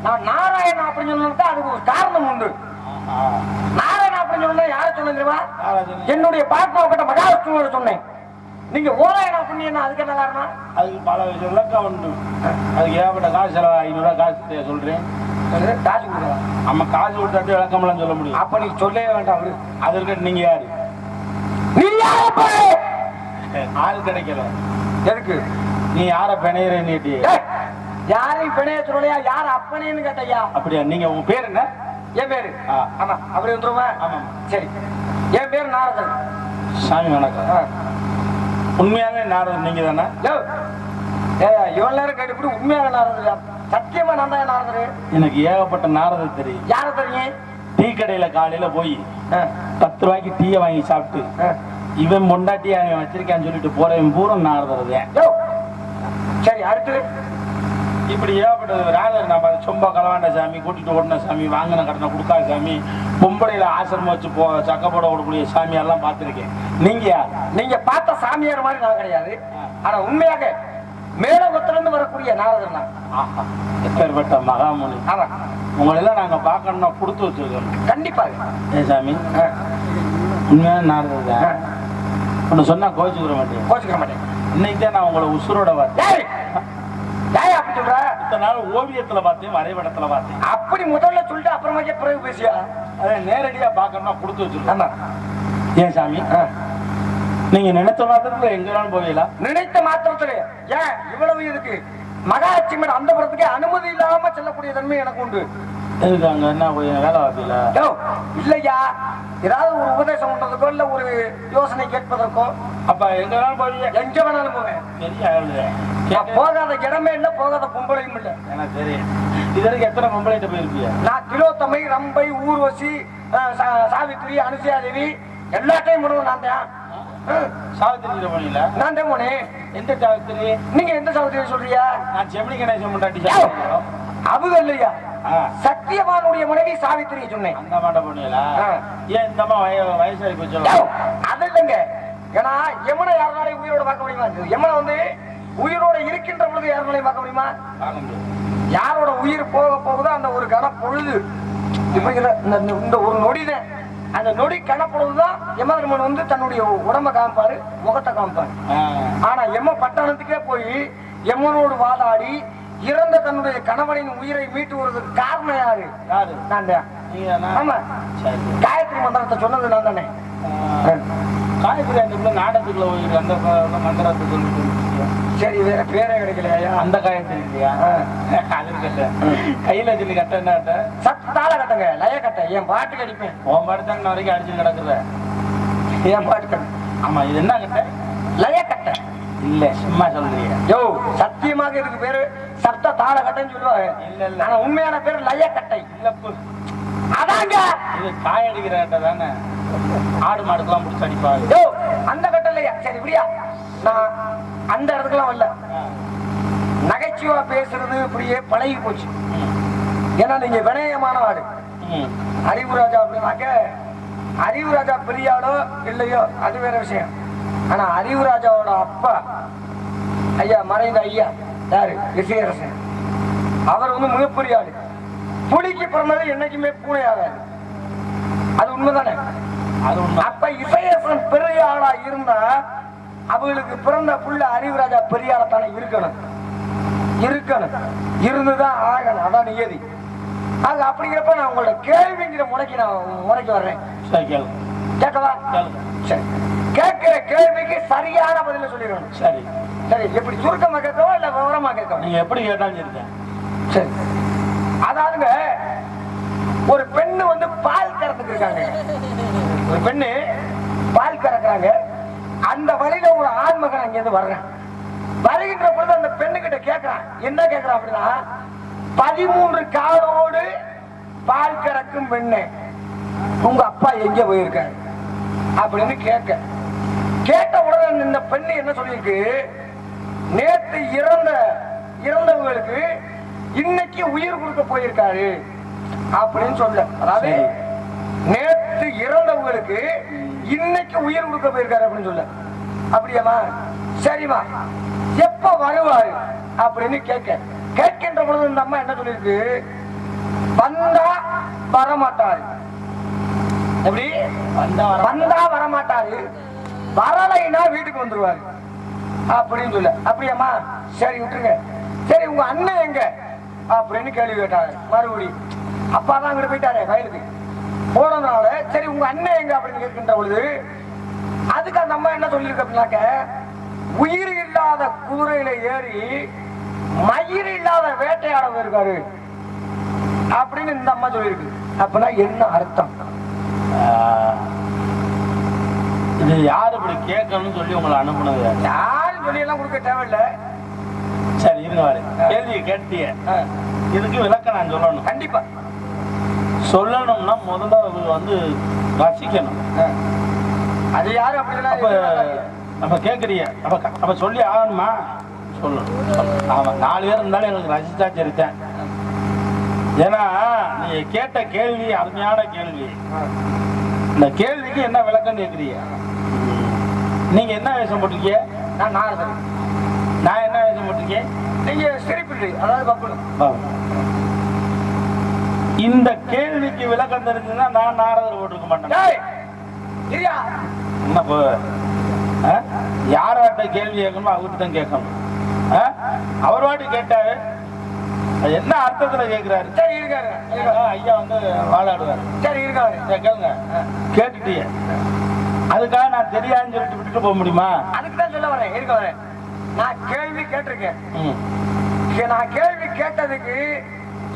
நான் நாராயணா அப்படின்னு சொன்னா அதுக்கு ஒரு காரணம் உண்டு. நாராயணா அப்படின்னு சொன்னா யார சொன்னேன் தெரியுமா? என்னுடைய பாட்னாவுக்கிட்ட மகாவிஷ்ணுவோட சொன்னேன். நீங்க ஓராயணா புண்ணியம் அதுக்கு என்ன காரணம்? அதுக்கு பல விளக்கம் உண்டு. அதுக்கு ஏகப்பட்ட காசு செலவு 500 ரூபாய் காசு சொல்றேன். காசு கொடுக்கலாம். நம்ம காசு கொடுத்தாட்டு விளக்கம்லாம் சொல்ல முடியும். அப்ப நீ சொல்லவே வேண்டாம். அது இருக்க நீங்க யாரு? நீ யாரு? ஆள் கிடைக்கல. எதுக்கு நீ யார பிணையிற நீட்டி? யாரையும் பிணைய சொல்லலையா? யார அப்பனேன்னு கேட்டையா? அப்படியா? நீங்க உங்க பேர் என்ன? என் பேரு ஆமா அப்படி வந்துருமா? ஆமா சரி. என் பேரு நாரதன். சாமி வணக்கம். உண்மையாவே நாரதர் நீங்க தானே? இவ்வளவு நேரம் கேட்டு உண்மையாக நாரதர்? சத்தியமா நான் தான் நாரதர். எனக்கு ஏகப்பட்ட நாரதர் தெரியும். யார தெரியும்? டீ கடையில காலையில போய் 10 ரூபாய்க்கு டீயை வாங்கி சாப்பிட்டு இவன் பொண்டாட்டி அவன் வச்சிருக்கான்னு சொல்லிட்டு போறவன் பூரம் நாரதர் தான். சரி, அடுத்து இப்படி ஏகப்பட்டது நாரதர். நம்ம சொம்பா களவாண்ட சாமி, கூட்டிட்டு ஓடின சாமி, வாங்கின கடனை கொடுக்காத சாமி, பொம்பளையில ஆசிரமம் வச்சு சக்கப்போட ஓடக்கூடிய சாமி எல்லாம் பார்த்திருக்கேன். நீங்க பார்த்த சாமியார் மாதிரி நான் கிடையாது. ஆனா உண்மையாக மேலோகத்துல இருந்து வரக்கூடிய நாரதர் நான். எப்பேற்பட்ட மகாமுனி. உங்களெல்லாம் நாங்க பார்க்கணும்னா கொடுத்து வச்சிருக்கோம். கண்டிப்பா. ஏ சாமி, உண்மையான நாரதர் தான். ஒன்னு சொன்னா கோச்சுக்கிற மாட்டேன். இன்னைக்கு தான் நான் உங்களை உசுரோட பார்த்தேன். அப்படி சொல்ற? இத்தனை நாள் ஓவியத்துல பார்த்தேன், வரைபடத்துல பார்த்தேன். அப்படி முதல்ல சொல்லிட்டு அப்புறமா பிறகு பேசியா? அதை நேரடியா பார்க்கணும்னா கொடுத்து வச்சிருக்கோம். ஏன் சாமி, நீங்க நினைச்ச மாத்திரத்துல எங்கனாலும் போவீங்களா? நினைத்த மாத்திரத்துல ஏன் இவ்வளவு இதுக்கு மகாலட்சுமி அந்த புறத்துக்கு அனுமதி இல்லாம செல்லக்கூடிய தன்மை எனக்கு உண்டு. எதுக்கு அங்க என்ன வேலை வாப்பீங்களா? இல்லையா, ஏதாவது ஒரு உபதேசம் பண்றதுக்கோ இல்ல ஒரு யோசனை கேட்பதற்கோ. அப்ப எங்க வேணாலும் போவீங்க? எங்க வேணாலும் போவேன். போகாத இடமே இல்ல, போகாத பொம்பளையும் இல்ல. எனக்கு தெரியும். இது வரைக்கும் எத்தனை பொம்பளைகிட்ட போயிருப்பீங்க? நான் திலோத்தமை, ரம்பை, ஊர்வசி, சாவித்திரி, அனுசூயாதேவி எல்லாத்தையும் முழுவதும் நான் தான். சாவித்திரி போனீங்களா? நான் தான் போனேன். எந்த சாவித்திரி? நீங்க எந்த சாவித்திரி சொல்றியா? நான் ஜெமினி கணேசன் முன்னாடி அவங்க இல்லையா, சத்தியவானுடைய மனைவி சாவித்திரி சொன்னேன். அந்த மாட்ட போனீங்களா? ஏன் இந்த வயசாகி போச்சு? அது இல்லைங்க. ஏன்னா யமுனை யாருனாலையும் உயிரோட பார்க்க முடியுமா? யமுனை வந்து உயிரோட இருக்கின்ற பொழுது யாருனாலையும் பார்க்க முடியுமா? யாரோட உயிர் போக போகுதோ அந்த ஒரு கன பொழுது, இப்ப இந்த ஒரு நொடிதான், அந்த நொடி கணப்பொழுதுதான் யமதர்மன் வந்து தன்னுடைய உடம்ப காமிப்பாரு, முகத்தை காமிப்பாரு. ஆனா யம பட்டணத்துக்கே போய் யமனோடு வாதாடி இறந்த தன்னுடைய கணவனின் உயிரை மீட்டு வருவதற்கு காரணம் யாரு? நான் தான். ஆமா, காயத்ரி மந்திரத்தை சொன்னது நான் தானே. காயத்ரி அந்த நாடகத்துக்குள்ள உயிர் அந்த மந்திரத்தை சொல்லிட்டு. சரி, வேற பேரே கிடைக்கலையா? அந்த காயத்ரி இல்லையா? அது கட்ட கையில சொல்லி கட்ட என்ன கட்ட? சத்தால கட்டங்க, லய கட்ட. என் பாட்டுக்கு அடிப்பேன். உன் பாட்டு தான் வரைக்கும் அடிச்சு கிடக்குற. என் பாட்டு கட்ட. ஆமா, இது என்ன கட்ட? லய கட்ட. இல்ல, சும்மா சொல்றீங்க. யோ, சத்தியமாக இதுக்கு பேரு சப்த தாள கட்டைன்னு சொல்லுவாங்க. இல்ல இல்ல, ஆனா உண்மையான பேரு லய கட்டை. இல்லப்பு, அதாங்க. இது காய அடிக்கிற கட்டை தானே? ஆடு மாடுக்கெல்லாம் பிடிச்சி அடிப்பாங்க. யோ, அந்த கட்டை இல்லையா? சரி இப்படியா, நான் அந்த இடத்துக்குலாம் வரல. நகைச்சுவா பேசுறது இப்படியே பழகி போச்சு. ஏன்னா நீங்க வினயமான ஆடு. அறிவுராஜா அப்படின்னாக்க அறிவுராஜா பெரியாளோ இல்லையோ அது வேற விஷயம். ஆனா அறிவுராஜாவோட அப்பா ஐயா, மறைந்த ஐயா யாரு, விசயரசன், அவர் வந்து மிகப்பெரிய ஆளு. புலிக்கு பிறந்தது என்னைக்குமே பூனை ஆகாது. அது உண்மைதானே? அப்ப இசையரசன் பெரிய ஆளா இருந்தா அவங்களுக்கு பிறந்த புள்ள அறிவுராஜா பெரிய ஆளத்தானே இருக்கணும். இருந்துதான் ஆகணும். அதான் நியதி. அது அப்படிங்கிறப்ப நான் உங்களோட கேள்விங்கிற முறைக்கு வர்றேன். கேட்கவா? சரி, கேட்கிற கேள்விக்கு சரியான பதில சொல்லிடணும். சரி சரி, எப்படி சுருக்கமா கேட்கவா இல்ல விவரமா கேட்கவா? நீங்க எப்படி கேட்டாலும் இருக்கேன். சரி, அதாவதுங்க ஒரு பெண்ணு வந்து பால் கறந்துக்கு இருக்காங்க. ஒரு பெண்ணு பால் கறக்குறாங்க. அந்த வழியில ஒரு ஆண்மகன் அங்கிருந்து வர்றேன். வருகின்ற பொழுது அந்த பெண்ணு கிட்ட கேட்கிறான். என்ன கேட்கிறான் அப்படின்னா, 13 காலோடு பால் கறக்கும் பெண்ணு, உங்க அப்பா எங்க போயிருக்காரு அப்படின்னு கேட்ட உடனே இந்த பெண்ணு என்ன சொல்லியிருக்கு, நேற்று இறந்தவங்களுக்கு இன்னைக்கு உயிர் கொடுக்க போயிருக்காரு அப்படின்னு சொல்ல. அதாவது நேற்று இறந்தவங்களுக்கு இன்னைக்கு உயிர் கொடுக்க போயிருக்காரு அப்படின்னு சொல்ல. அப்படியாமா? சரிமா, எப்ப வருவாரு அப்படின்னு கேட்கின்ற பொழுது இந்த அம்மா என்ன சொல்லிருக்கு, வந்தா வரமாட்டாரு. எப்படி? வந்தா வரமாட்டாரு, வரலைன்னா வீட்டுக்கு வந்துருவாரு அப்படின்னு சொல்ல. அப்படியாமா? சரி விட்டுருங்க. சரி, உங்க அண்ணன் எங்க அப்படின்னு கேள்வி கேட்டாரு. மறுபடியும் அப்பாதான் அங்கிட்டு போயிட்டாரு வயலுக்கு போனதுனால. சரி, உங்க அண்ணன் எங்க அப்படின்னு கேட்கின்ற பொழுது அதுக்கு அந்த அம்மா என்ன சொல்லியிருக்கு அப்படின்னாக்க, உயிர் இல்லாத குதிரையில ஏறி மயிர் இல்லாத வேட்டையாட போயிருக்காரு அப்படின்னு இந்த அம்மா சொல்லியிருக்கு. அப்படின்னா என்ன அர்த்தம்? இது யாரு இப்படி கேட்கணும்னு சொல்லி உங்களை அனுப்புனது? யாரும் சொல்லி எல்லாம் கொடுக்க தேவையில்லை. சரி இருங்க வாரு. கேள்வியை கேட்டிய இதுக்கு விளக்கம் நான் சொல்லணும். கண்டிப்பா சொல்லணும்னா முதல்ல வந்து ரசிக்கணும். அது யாரும் அப்படிலாம் நம்ம கேட்குறிய அப்ப சொல்லி ஆகணுமா? சொல்லணும். ஆமா 4 பேர் இருந்தாலும் எங்களுக்கு ரசிச்சா சரித்தேன். ஏன்னா நீங்க கேட்ட கேள்வி அருமையான கேள்வி. இந்த கேள்விக்கு என்ன விளக்கம் கேட்குறீங்க? நீங்க என்ன வேஷம் போட்டிருக்கீங்க? நான் என்ன வேஷம் போட்டிருக்கேன்? நீங்க சிரிப்பு, அதாவது பப்புனு. இந்த கேள்விக்கு விளக்கம் தெரிஞ்சுன்னா நான் நாரதர் போட்டிருக்க மாட்டேன். என்ன போ யார்கிட்ட கேள்வி கேட்கணுமோ அவர்கிட்ட தான் கேட்கணும். அவர் வாட்டி கேட்டாரு என்ன அர்த்தத்துல கேட்கிறாரு? சரி இருக்காரு ஐயா வந்து வாழாடுவாரு. சரி இருக்காரு கேளுங்க. கேட்டுட்டிய அதுக்காக நான் தெரியாதுன்னு சொல்லிட்டு விட்டுட்டு போக முடியுமா? அதுக்குதான் சொல்ல வரேன். இருக்க வரேன். நான் கேள்வி கேட்டிருக்கேன். நான் கேள்வி கேட்டதுக்கு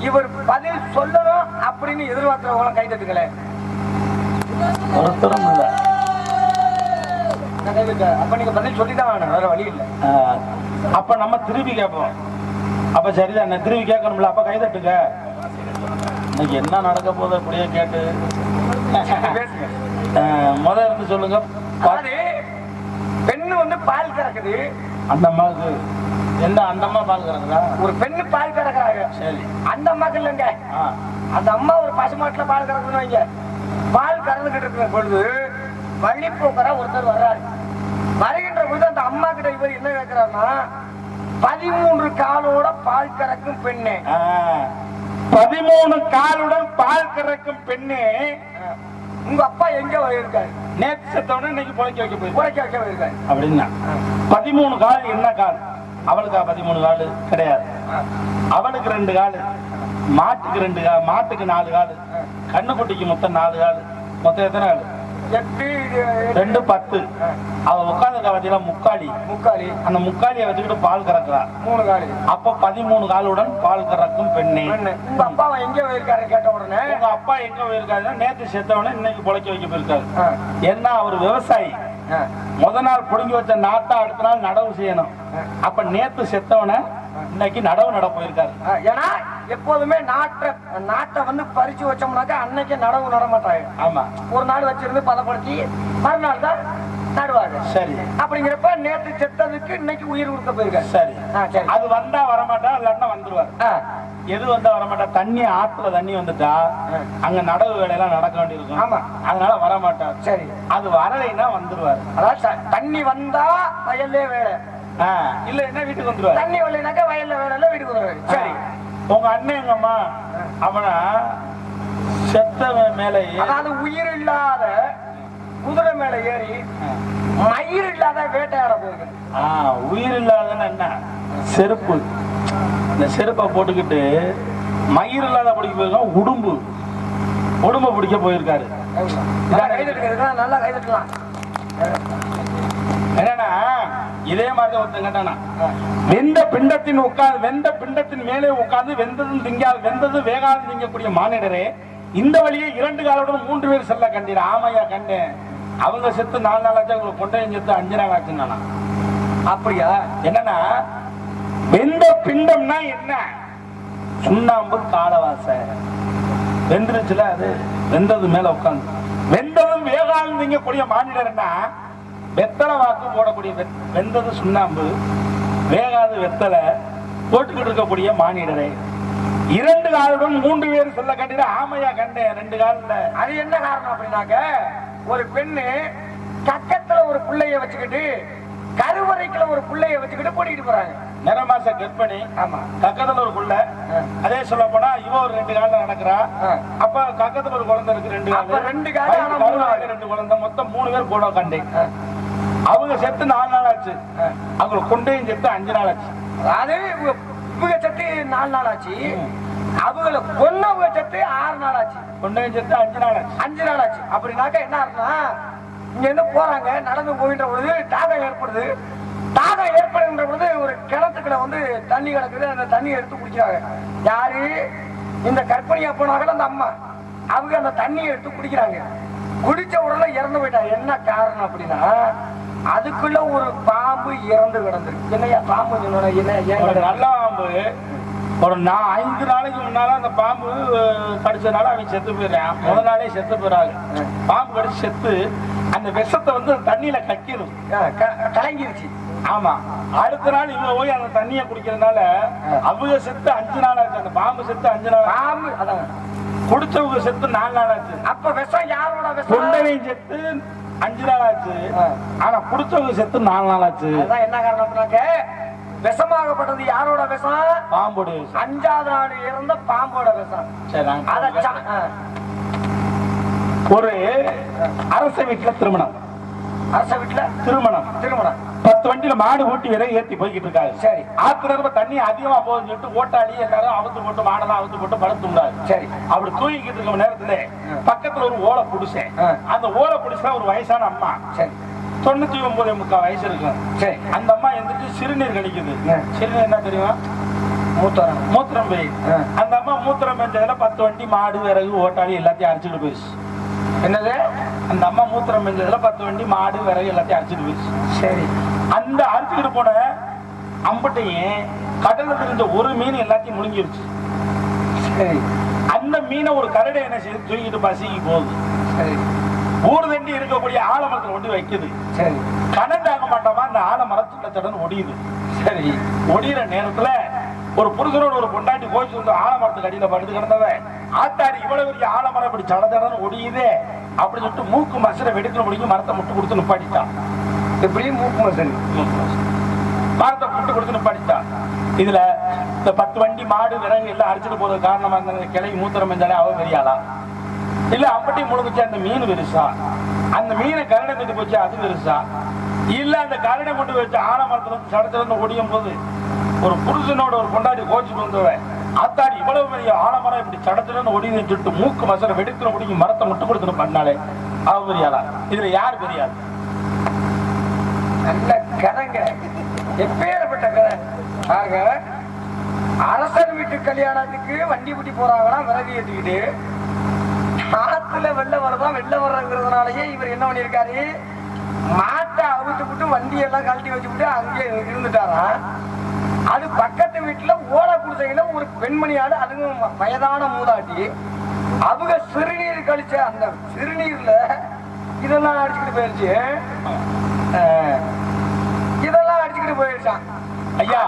இவர் பதில் சொல்லணும் அப்படின்னு எதிர்பார்க்கிறவங்க கை தட்டுங்களே. ஒருத்தரும் இல்ல. அப்ப நீங்க பதில் சொல்லிதான் வேணும், வேற வழி இல்லை. அப்ப நம்ம திருப்பி கேட்போம். அப்ப சரிதான் திருப்பி கேட்கணும்ல. அப்ப கை தட்டுங்க. இன்னைக்கு என்ன நடக்க போதும் அப்படியே கேட்டு முதல்ல இருந்து சொல்லுங்க. பெண்ணு வந்து பால் கறக்குது. அந்த அம்மாவுக்கு என்ன? அந்த அம்மா பால் கறக்குறா? ஒரு பெண்ணு பால் கறக்குறாங்க. சரி. அந்த அம்மாக்கு இல்லைங்க. அந்த அம்மா ஒரு பசுமாட்டுல பால் கறக்குன்னு வைங்க. பால் கறந்துகிட்டு இருக்கிற பொழுது வள்ளி போக்குற ஒருத்தர் வர்றாரு. வருகின்ற பொழுது அந்த அம்மா கிட்ட இவர் என்ன கேட்கிறாருன்னா 13 காலோட பால் கறக்கும் பெண்ணே. 13 காலுடன் பால் கறக்கும் பெண்ணே, உங்க அப்பா எங்க இருக்காரு? நேற்று செத்தவன இன்னைக்கு பொழைக்க வைக்க போய் இருக்காரு அப்படின்னா 13 கால் என்ன கால்? அவளுக்கா 13 கால் கிடையாது. அவளுக்கு 2 கால், மாட்டுக்கு 2 கால், மாட்டுக்கு 4 கால், கண்ணுக்குட்டிக்கு மொத்தம் 4 கால். மொத்தம் எத்தனை கால்? 8 2 10. அவ உட்காந்துருக்க பார்த்தீங்களா முக்காலி. அந்த முக்காலியை வச்சுக்கிட்டு பால் கறக்குறா 3 கால். அப்ப 13 காலுடன் பால் கறக்கும் பெண்ணே. உங்க அப்பா எங்க போயிருக்காரு கேட்ட உடனே உங்க அப்பா எங்க போயிருக்காருன்னா நேற்று செத்தவன இன்னைக்கு பொழைக்க வைக்க போயிருக்காரு. ஏன்னா அவர் விவசாயி. முத நாள் புடுங்கி வச்ச நாட்டை அடுத்த நாள் நடவு செய்யணும். அப்ப நேற்று செத்தவன இன்னைக்கு நடவு நட போயிருக்காரு. ஏன்னா எப்போதுமே நாட்டை வந்து பறிச்சு வச்சோம்னாக்கா அன்னைக்கு நடவு நட மாட்டாங்க. ஆமா, ஒரு நாள் வச்சிருந்து பதப்படுத்தி மறுநாள் தான் நடுவாங்க. சரி. அப்படிங்கிறப்ப நேற்று செத்ததுக்கு இன்னைக்கு உயிர் கொடுக்க போயிருக்காரு. சரி. அது வந்தா வரமாட்டா, இல்லாட்டா வந்துருவாரு. எது வந்தா வரமாட்டா? தண்ணி ஆத்துல தண்ணி வந்துட்டா அங்க நடவு வேலையெல்லாம் நடக்க வேண்டியிருக்கும். ஆமா, அதனால வரமாட்டார். சரி. அது வரலைன்னா வந்துருவாரு. அதாவது தண்ணி வந்தா வயல்லே வேலை, இல்ல என்ன வீட்டுக்கு வந்துருவாரு. தண்ணி வரலைனாக்கா வயல்ல வேலை, வீட்டுக்கு வந்துருவாரு. சரி. உங்க அண்ணன் எங்க அம்மா அவனா செத்தவன் மேல, அதாவது உயிர் இல்லாத குதிரை மேல ஏறி மயிர் இல்லாத வேட்டையாட போயிருக்கு. உயிர் இல்லாதன்னு என்ன? செருப்பு. இந்த செருப்பை போட்டுக்கிட்டு மயிர் இல்லாத பிடிக்க போயிருக்கோம். உடும்பு பிடிக்க போயிருக்காரு. நல்லா கைதட்டலாம். என்னன்னா இதே மாதிரி ஒருத்தன் கேட்டானா, வெந்த பிண்டத்தின் மேலே உட்கார்ந்து வெந்ததும் திங்காது வெந்தது வேகாது திங்கக்கூடிய மானிடரே, இந்த வழியே 2 காலுடன் 3 பேர் செல்ல கண்டீர். ஆமையா கண்டேன். அவங்க செத்து 4 நாள் ஆச்சு, அவங்க கொண்டையும் செத்து 5 நாள் ஆச்சுன்னா. அப்படியா? என்னன்னா வெந்த பிண்டம்னா என்ன? சுண்ணாம்பு காலவாசை வெந்துருச்சுல, அது வெந்தது மேல உட்காந்து. வெந்ததும் வேகாது திங்கக்கூடிய மானிடர்னா வெத்தலை வாக்கு போடக்கூடிய வெந்தது சுண்ணாம்பு, வேகாது வெத்தலை போட்டுக்கிட்டு இருக்கக்கூடிய மானிடரே, 2 காலுடன் 3 பேர் சொல்ல கண்டீர. ஆமையா கண்டேன் 2 காலில். அது என்ன காரணம் அப்படின்னாக்க, ஒரு பெண்ணு கக்கத்துல ஒரு பிள்ளைய வச்சுக்கிட்டு கருவறைக்குள்ள ஒரு பிள்ளைய வச்சுக்கிட்டு போட்டிக்கிட்டு போறாங்க. நிறமாச கற்பனை. ஆமா, கக்கத்துல ஒரு புள்ள. அதே சொல்ல போனா இவ ஒரு 2 கால்ல நடக்கிறா. அப்ப கக்கத்துல ஒரு குழந்தை இருக்கு 2 கால். 2 கால் 2 குழந்தை, மொத்தம் 3 பேர் கூட கண்டேன். அவங்க செத்து 4 நாள் ஆச்சு. அவங்க கொண்டையும் செத்து 5 நாள் ஆச்சு. அது இவங்க செத்து 4 நாள் ஆச்சு. அவங்கள கொன்னவங்க செத்து 6 நாள் ஆச்சு. கொண்டையும் செத்து 5 நாள் ஆச்சு. 5 நாள் ஆச்சு. அப்படின்னாக்க என்ன அர்த்தம்னா, இங்க இருந்து போறாங்க, நடந்து போகின்ற பொழுது தாகம் ஏற்படுது. தாகம் ஏற்படுகின்ற பொழுது ஒரு கிணத்துக்குள்ள வந்து தண்ணி கிடக்குது. அந்த தண்ணியை எடுத்து குடிக்கிறாங்க. யாரு? இந்த கற்பனையா போனார்கள் அந்த அம்மா. அவங்க அந்த தண்ணியை எடுத்து குடிக்கிறாங்க. குடிச்ச உடனே இறந்து போயிட்டா. என்ன காரணம் அப்படின்னா அதுக்குள்ள ஒரு பாம்பு இறந்து கிடந்திருக்கு. என்னையா பாம்பு சொன்ன என்ன ஒரு நல்ல பாம்பு ஒரு 5 நாளைக்கு முன்னால அந்த பாம்பு கடிச்சதுனால அவன் செத்து போயிடுறான். முதல் நாளே செத்து போயிடாங்க. பாம்பு கடிச்சு செத்து அந்த விஷத்தை வந்து தண்ணியில கக்கிடும், கலங்கிருச்சு. ஆமா, அடுத்த நாள் இவங்க போய் அந்த தண்ணியை குடிக்கிறதுனால அவங்க செத்து 5 நாள் ஆச்சு. அந்த பாம்பு செத்து 5 நாள், பாம்பு அதான் குடிச்சவங்க செத்து 4 நாள் ஆச்சு. அப்ப விஷம் யாரோட விஷம்? தொண்டையும் செத்து 5 நாள் ஆச்சு. ஆனா குடிச்சவங்க செத்து 4 நாள் ஆச்சு. அதான் என்ன காரணம் அப்படின்னாக்க விஷமாகப்பட்டது யாரோட விஷம்? பாம்போட விஷம். 5வது நாள் இருந்த பாம்போட விஷம். சரி, ஒரு அரச வீட்டுல திருமணம். அரச வீட்டுல திருமணம் 10 வண்டியில மாடு ஊட்டி வரை ஏத்தி போய்கிட்டு இருக்காரு. சரி, ஆத்துல தண்ணி அதிகமா போகுதுன்னு சொல்லிட்டு ஓட்டாளி எல்லாரும் அவுத்து போட்டு மாடெல்லாம் அவுத்து போட்டு படுத்துட்டாரு. சரி, அப்படி தூங்கிக்கிட்டு இருக்க நேரத்துல பக்கத்துல ஒரு ஓலை புடிச்சேன். அந்த ஓலை புடிச்சா ஒரு வயசான அம்மா. சரி, 99 வயசு இருக்கு. சரி, அந்த அம்மா எந்திரிச்சு சிறுநீர் கழிக்குது. சிறுநீர் என்ன தெரியுமா? மூத்திரம் போய். அந்த அம்மா மூத்திரம் பெஞ்சதுல 10 வண்டி மாடு விறகு ஓட்டாளி எல்லாத்தையும் அரைச்சிட்டு போயிடுச்சு. என்னது? அந்த அம்மா மூத்திரம் பெஞ்சதுல 10 வண்டி மாடு விறகு எல்லாத்தையும் அரைச்சிட்டு போயிடுச்சு. சரி, அந்த அரைச்சிக்கிட்டு போன அம்பட்டையும் கடல்ல தெரிஞ்ச ஒரு மீன் எல்லாத்தையும் முழுங்கிருச்சு. சரி, அந்த மீனை ஒரு கரடை என்ன செய்து தூக்கிட்டு பசிக்கு போகுது. சரி, ஊர் தண்டி இருக்கக்கூடிய ஆலமரத்துல கொண்டு வைக்குது. சரி, கணந்தாக்க மாட்டோமா அந்த ஆலமரத்துல தடன் ஒடியுது. சரி, ஒடிகிற நேரத்துல ஒரு புருஷனோட ஒரு பொண்டாட்டி கோச்சு வந்து ஆலமரத்துக்கு அடியில படுத்து கிடந்தவன் ஆத்தாடி இவ்வளவு பெரிய ஆலமரம் இப்படி சடதடன்னு ஒடியுதே அப்படின்னு சொல்லிட்டு மூக்கு மசரை வெடிக்கல முடிக்கும் மரத்தை முட்டு கொடுத்து நிப்பாட்டிட்டான். எப்படி மூக்கு மசல் மரத்தை முட்டு கொடுத்து நிப்பாட்டிட்டான். இதுல இந்த 10 வண்டி மாடு விறகு எல்லாம் அரைச்சிட்டு போறது காரணமா இருந்த கிளை மூத்திரம் பெஞ்சாலே அவ பெரியாளா இல்ல அப்படி முழுங்குச்சு அந்த மீன் பெருசா, அந்த மீனை கரடை கட்டி போச்சு அது பெருசா, இல்ல அந்த கரடை கொண்டு வச்சு ஆலமரத்துல இருந்து சடத்துல ஒடியும் போது ஒரு புருஷனோட ஒரு கொண்டாடி கோச்சுட்டு வந்தவன் ஆத்தாடி இவ்வளவு பெரிய ஆலமரம் இப்படி சடத்துல ஒடின்னு சொல்லிட்டு மூக்கு மசரை வெடிக்கிற முடியும் மரத்தை முட்டு கொடுத்துன்னு பண்ணாலே அவ பெரியாளா? இதுல யார் பெரியாள்? நல்ல கதைங்க, எப்பேற்பட்ட கதை பாருங்க. அரசர் வீட்டு கல்யாணத்துக்கு வண்டி குட்டி போறாங்கன்னா விறகு ஏற்றிக்கிட்டு ஆத்துல வெள்ள வரதான் வெள்ள வர்றதுனாலயே இவர் என்ன பண்ணிருக்காரு, மாட்டை அவிட்டு விட்டு வண்டி எல்லாம் கழட்டி வச்சுக்கிட்டு அங்கே இருந்துட்டாரா. அது பக்கத்து வீட்டுல ஓலை குடிசையில ஒரு பெண்மணியாடு, அதுவும் வயதான மூதாட்டி, அவங்க சிறுநீர் கழிச்ச அந்த சிறுநீர்ல இதெல்லாம் அடிச்சுக்கிட்டு போயிருச்சு. இதெல்லாம் அடிச்சுக்கிட்டு போயிருச்சான். ஐயா,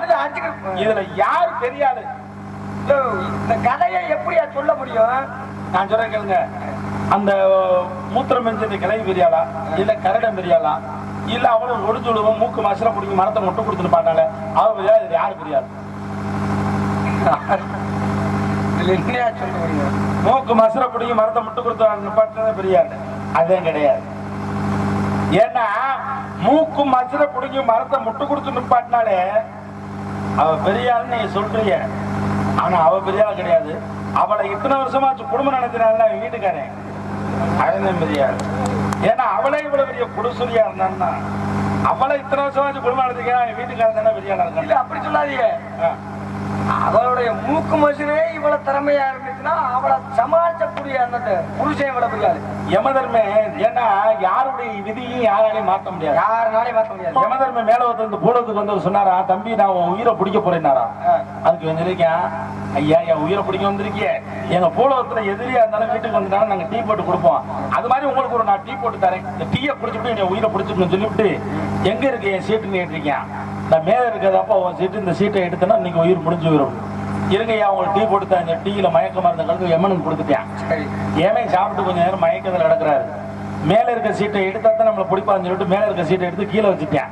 இதுல யாரு பெரியாளு? இந்த கதையை எப்படியா சொல்ல முடியும்? நான் சொல்றேன் கேளுங்க. அந்த மூத்திரம் பெஞ்சது கிளை பெரியாளா இல்ல கரடம் பெரியாளா இல்ல அவ்வளவு ஒடிச்சுடுவோம் மூக்கு மசரை பிடிக்கும் மரத்தை முட்டு கொடுத்துட்டு பாட்டால அவ பெரியா? இது யாரு பெரியாள்? என்னையா சொல்ல முடியும்? மூக்கு மசரை பிடிக்கும் மரத்தை முட்டு கொடுத்து பாட்டு பெரியாள் அதே கிடையாது. ஏன்னா மூக்கு மசரை பிடிக்கும் மரத்தை முட்டு கொடுத்து நிப்பாட்டினாலே அவ பெரியாள்னு நீங்க சொல்றீங்க. ஆனா அவ பெரியாள் கிடையாது. அவளை இத்தனை வருஷமாச்சு குடும்பம் நடத்தினால வீட்டுக்காரன் அவன் பெரியாள். ஏன்னா அவளே இவ்வளவு பெரிய குடுசுரியா இருந்தான்னா அவளை இத்தனை வருஷமாச்சு குடும்பம் நடத்திக்க வீட்டுக்காரன் தானே பெரியாளா இருக்கா? அப்படி சொல்லாதீங்க. அவளுடைய மூக்கு மசுரே இவ்வளவு திறமையா இருந்துச்சுன்னா அவளை சமாளிக்கக்கூடிய அந்த புருஷன் இவ்வளவு பெரியாள். யமதர்மே ஏன்னா யாருடைய விதியும் யாராலையும் மாற்ற முடியாது, யாருனாலையும் மாற்ற முடியாது. யமதர்மே மேல வந்து பூலத்துக்கு வந்து சொன்னாரா, தம்பி நான் உன் உயிரை பிடிக்க போறேன்னாரா. அதுக்கு வந்திருக்கேன், ஐயா என் உயிரை பிடிக்க வந்திருக்கிய, எங்க பூலகத்துல எதிரியா இருந்தாலும் வீட்டுக்கு வந்துட்டாலும் நாங்க டீ போட்டு கொடுப்போம், அது மாதிரி உங்களுக்கு ஒரு நான் டீ போட்டு தரேன், இந்த டீயை குடிச்சுட்டு என் உயிரை பிடிச்சிக்கணும்னு சொல்லிவிட்டு எங்க இருக்கு என் சீட்டுன்னு கேட்டிருக்கேன். நான் மேல இருக்கிறதப்ப உன் சீட்டு இந்த சீட்டை எடுத்தேன்னா நீங்க உயிர் முடிஞ்சு போயிடும். இருங்கய்யா உங்களுக்கு டீ போட்டு இந்த டீயில மயக்கமா இருந்த கழுத்து எமனுக்கு கொடுத்துட்டேன். ஏமே சாப்பிட்டு கொஞ்சம் நேரம் மயக்கத்தில் நடக்கிறாரு. மேல இருக்க சீட்டை எடுத்தா தான் நம்மளை பிடிப்பான்னு சொல்லிட்டு மேல இருக்க சீட்டை எடுத்து கீழே வச்சுட்டேன்.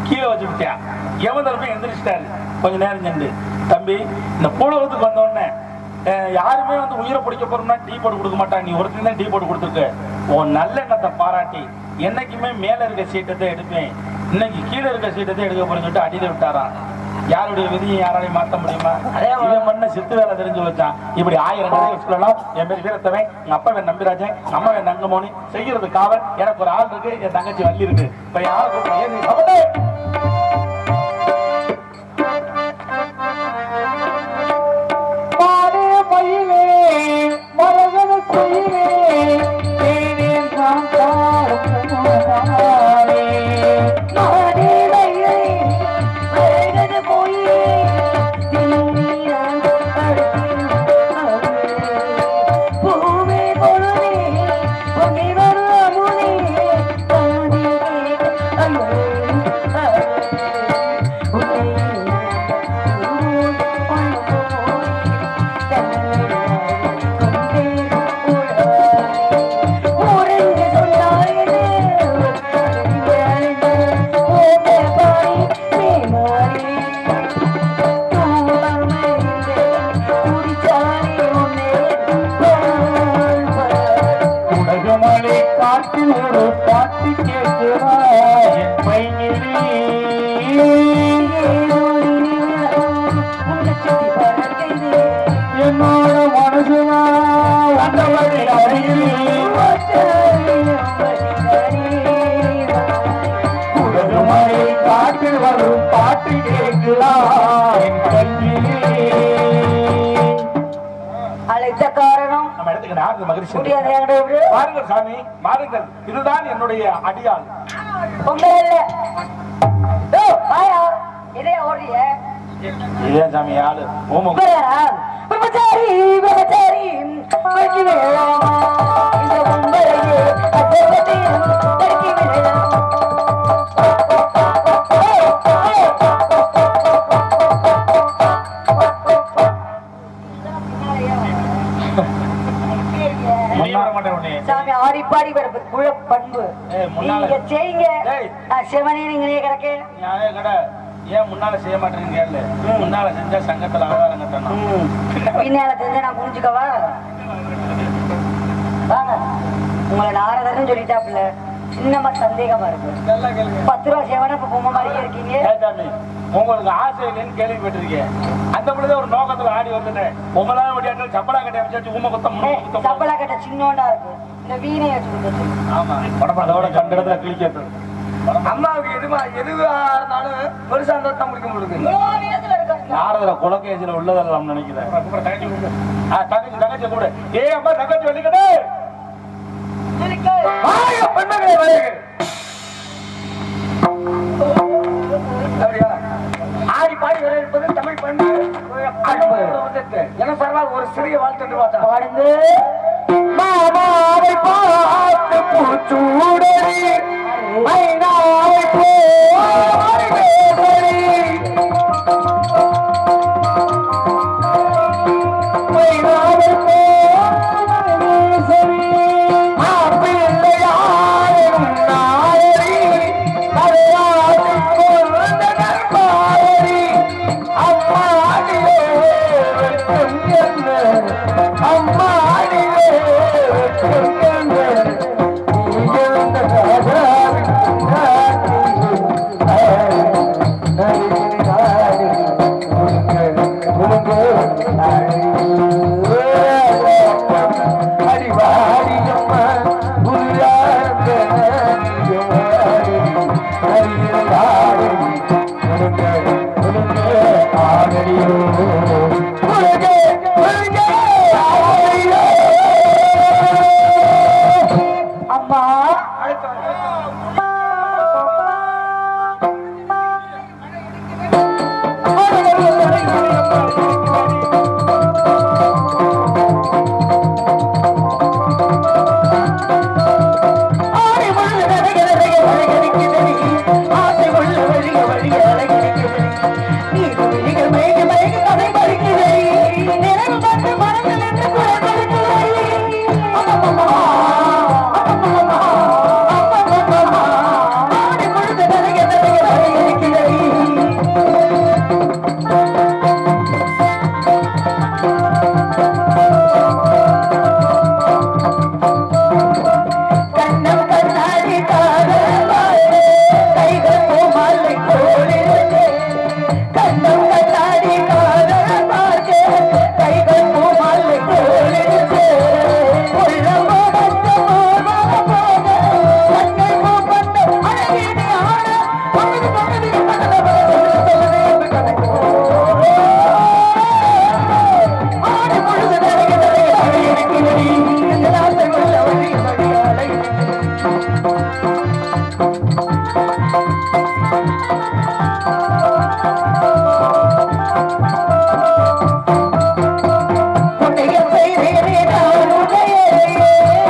கீழே வச்சுட்டேன். யமதர்மே எந்திரிச்சிட்டாரு. கொஞ்ச நேரம் சென்று தம்பி இந்த பூலகத்துக்கு வந்த உடனே யாருமே வந்து உயிரை பிடிக்க போறோம்னா டீ போட்டு கொடுக்க மாட்டான், நீ ஒருத்தர் தான் டீ போட்டு கொடுத்துருக்க, உன் நல்லெண்ணத்தை பாராட்டி என்னைக்குமே மேல இருக்க சீட்டத்தை எடுப்பேன், இன்னைக்கு கீழே இருக்க சீட்டத்தை எடுக்க போறேன்னு சொல்லிட்டு அடியில விட்டாரான். யாருடைய விதியை யாராலையும் மாற்ற முடியுமா? அதே மண்ண சித்து வேலை தெரிஞ்சு வச்சான். இப்படி 1000 கதையை சொல்லலாம். என் பேர் வீரத்தவன், எங்க அப்பாவை நம்பிராஜன், அம்மாவை நங்கமோனி, செய்யறது காவல், எனக்கு ஒரு ஆள் இருக்கு, என் தங்கச்சி வள்ளி இருக்கு. இப்ப யாரும் மயிலே மரகத குயிலே தேனே சாந்தாடும் பாருங்கள் சாமி, பாருங்கள், இதுதான் என்னுடைய அடியாள். இதே சாமி ஆளு சாமி ஆடி பாடி குழ பண்பு நீங்க செய்யுங்க. சிவனே நீங்களே கிடக்க ஏன் முன்னால செய்ய மாட்டேங்க? முன்னால செஞ்சா சங்கத்துல ஆதாரம் கட்டணும், பின்னால செஞ்சா நான் புரிஞ்சுக்கவா? வாங்க, உங்களை நாரதர்னு சொல்லிட்டாப்புல சின்னமா சந்தேகமா இருக்கு. 10 ரூபா சேவனா இப்ப பொம்மை மாதிரியே இருக்கீங்க. உங்களுக்கு ஆசை இல்லைன்னு கேள்விப்பட்டிருக்கேன். அந்த பிள்ளை ஒரு நோக்கத்துல ஆடி வந்துட்டேன். உங்களால முடியாத சப்பலா கட்டை வச்சு உண்மை குத்தம் சப்பலா கட்ட சின்னோண்டா இருக்கு. இந்த வீணையை வச்சு ஆமா அதோட கண்டத்துல கிளிக்க அம்மாவுக்கு எதுவா இருந்தாலும் பெருசா இருந்தா தான் முடிக்க முடியுது. நாரதர குலக்கேஜில உள்ளதெல்லாம் நினைக்கிறேன். தங்கச்சி கூட ஏ அம்மா தங்கச்சி வலிக்கடே ஆடி பாடி வரவேற்பது தமிழ் பண்பு. என சார்பாக ஒரு சிறிய வாழ்த்து பாடுங்க. மாமாவை பார்த்து பூச்சூடரி மைனாவை போரி மைனாவை போரி மாப்பிள்ளையாரும் நாயரி கரையாதி கொண்டனர் பாரி அம்மாடியே வெட்டும் என்ன அம்மாடியே வெட்டும் என்ன நீ எழுந்த ராஜாவின்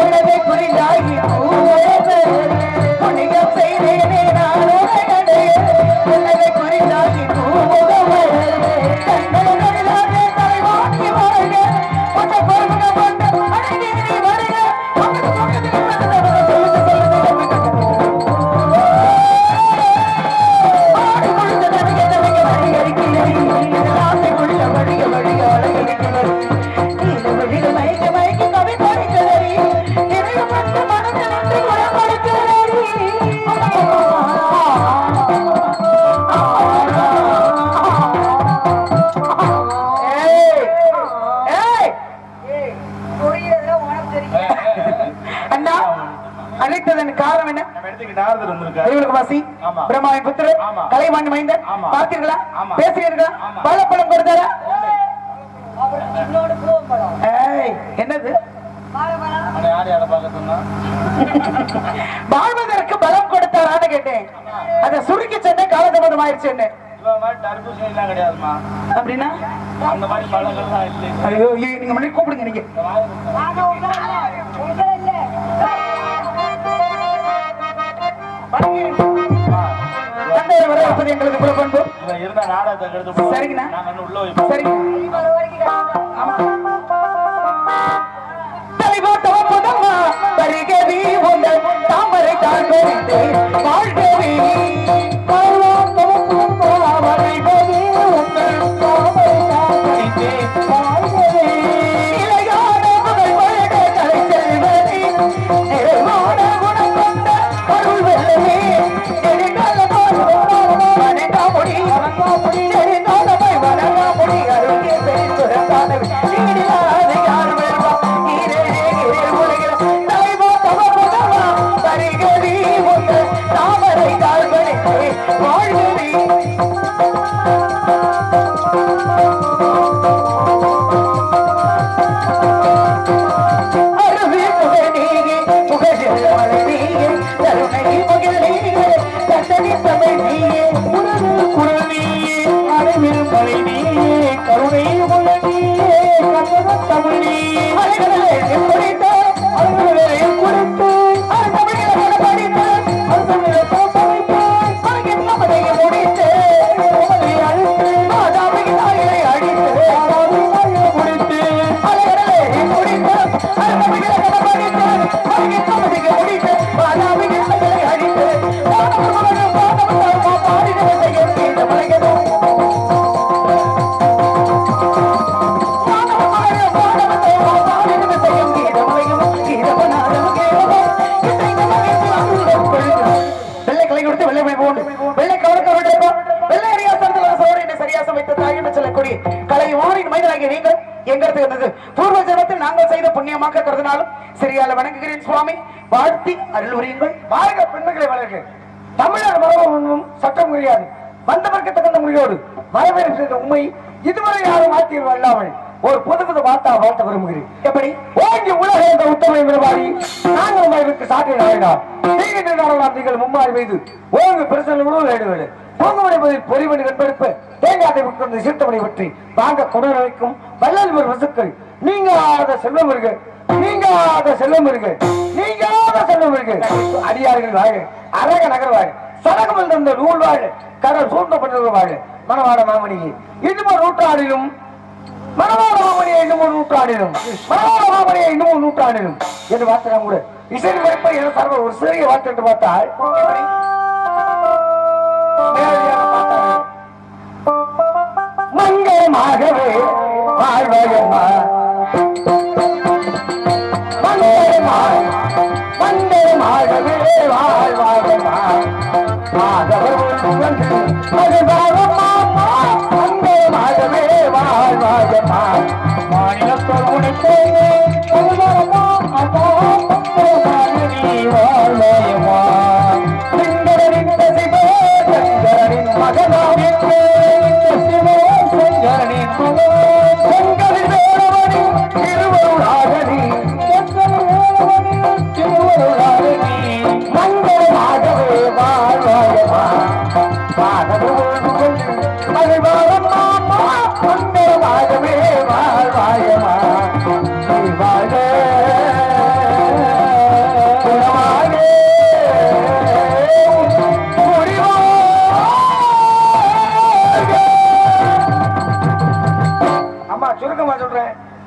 உலகை புரிந்தாகி என்ன நம்ம இடத்துக்கு நாரதர் வந்திருக்காரு. தெய்வலோக வாசி ஆமா. பிரம்மாவின் புத்திரர் ஆமா. கலைவாணி மைந்தன் ஆமா. பார்த்தீர்களா ஆமா. பேசுறீர்களா ஆமா. வாழைப்பழம் கொடுத்தாரா இன்னொரு பூவம்பழம் ஏய் என்னது வாழைப்பழம் அவனை யார் யாரை பார்க்க சொன்னா? வாழ்வதற்கு பலம் கொடுத்தாரான்னு கேட்டேன் அதை சுருக்கி சொன்னேன் காலதாமதம் ஆயிடுச்சு இவன் மாதிரி தர்பூசணி எல்லாம் கிடையாதுமா. அப்படின்னா அந்த மாதிரி பழங்கள்லாம் இல்லை. ஐயோ நீங்க முன்னாடி கூப்பிடுங்க நீங்க நாங்க உங்களை இல்ல தந்தையை வரவேற்பது எங்களுக்கு புறப்பண்பு இவன் இருந்த நாடகத்தை கெடுத்து சரிங்கண்ணா. நாங்க உள்ள வைப்போம். சரிங்க வரைக்கும் தலைவா தவப்புதம்மா வருகவி உங்கள் தாமரை தான் குறித்து வாழ்கவி தலைவா தவப்புதம்மா வருகவி உங்கள் தாமரை தான் குறித்து வாழ்கவி இளையான புகழ் கொள்க கலை செல்வனே நிர்வாண குணம் கொண்ட அருள் வெள்ளமே வணங்காமுடி நெடுங்காலமாய் வணங்காமுடி அருகே பெரிய சுரத்தானவி நீடிலாத யார் வருவா தாமரை தாழ்வனை வாழ்வதி அருவி புகழீகே புகழில் மலையே கருணை புகழீகே தந்தனி தமிழ் நீயே குரல் நீயே அறிவில் மலை நீயே கருணை புகழ் நீயே கந்தன தமிழ் நீயே அலைகளே குறித்த அலைகளே குறித்து அர்த்தமிழ் படித்து அர்த்தமிழ் போட்டு மனதின் மமதையை முடித்து மமதை அழித்து மாதாவின் தாயை அழித்து மாதாவின் முடித்து அலைகளே குறித்து அர்த்தமிழ் படித்து மனதின் மமதையை முடித்து மாதாவின் தாயை அழித்து பாடினதை செய்ய இந்த மலைகளோ வணங்குகிறேன் சுவாமி வாழ்த்தி அருள் உரியுங்கள் வாழ்க பெண்ணுகளை வளர்க தமிழர் மரபும் சட்டம் முடியாது வந்தவர்க்கு தகுந்த முறையோடு வரவேற்பு செய்த உண்மை இதுவரை யாரும் ஆட்சியில் அல்லாமல் ஒரு புது வார்த்தா வாழ்த்த விரும்புகிறேன் எப்படி ஓங்கி உலக என்ற உத்தமை விரும்பாடி நாங்கள் உண்மைக்கு சாட்டை நாடினார் நீங்கள் மும்மாறி மீது ஓங்கு பிரச்சனை விடுவேடு தூங்குமடைப்பதில் பொறிவணி வெண்பெடுப்பு தேங்காதை விட்டு சீர்த்தமணி பற்றி வாங்க கொண்டு வைக்கும் வள்ளல் வசுக்கள் நீங்காத செல்வம் இருக்கு நீங்காத செல்வம் இருக்கு நீங்காத செல்வம் இருக்கு அடியார்கள் வாழ அரக நகர் வாழ சடகம் தந்த நூல் வாழ கடல் சூழ்ந்தப்பட்டது வாழ மணவாட மாமணியே இன்னும் நூற்றாண்டிலும் மணவாள மாமணியை இன்னும் ஒரு நூற்றாண்டிலும் மணவாள மாமணியை இன்னும் ஒரு நூற்றாண்டிலும் என்று வார்த்தை கூட இசை வைப்பை என சர்வ ஒரு சிறிய வார்த்தை என்று பார்த்தால் மங்கமாகவே வாழ்வயமா மங்கமாகவே வாழ்வாயமா மாதவர் மங்கமாகவே வாழ்வாயமா மாநிலத்தோடு உழைப்பே வாழ்வாயமா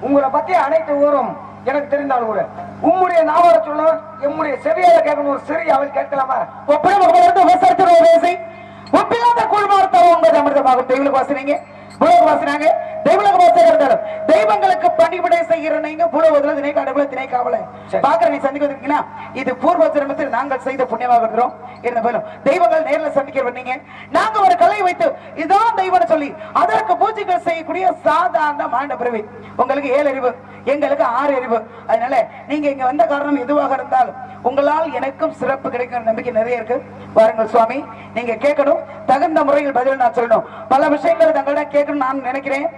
உங்களை பத்தி அனைத்து ஊரும் எனக்கு தெரிந்தாலும் கூட உம்முடைய நாவல சொல்ல எம்முடைய செவியால கேட்கணும் ஒரு சிறிய அவள் கேட்கலாமா ஒப்பில்லாத குழுமார்த்தம் உங்கள் அமிர்தமாகும் தெய்வலுக்கு வாசினீங்க புலவுக்கு வாசினாங்க தெய்வலுக்கு வாசிக்கிறார்கள் தெய்வங்களுக்கு பணிவிடை செய்கிற நீங்க புலவதுல திணை காடுகளை திணை காவல பாக்குற நீ சந்திக்க வந்திருக்கீங்கன்னா இது பூர்வ ஜென்மத்தில் நாங்கள் செய்த புண்ணியமாக இருக்கிறோம் இருந்த போலும் தெய்வங்கள் நேர்ல சந்திக்க நீங்க நாங்க ஒரு கலை வைத்து இதான் தெய்வம்னு சொல்லி அதற்கு பூஜைகள் செய்யக்கூடிய சாதாரண மாண்ட பிறவி. உங்களுக்கு 7 அறிவு, எங்களுக்கு 6 அறிவு. அதனால நீங்க இங்க வந்த காரணம் எதுவாக இருந்தாலும் உங்களால் எனக்கும் சிறப்பு கிடைக்கும் நம்பிக்கை நிறைய இருக்கு. வாருங்கள் சுவாமி, நீங்க கேட்கணும், தகுந்த முறையில் பதில் நான் சொல்லணும். பல விஷயங்கள் தங்களிடம் கேட்கணும் நான் நினைக்கிறேன்.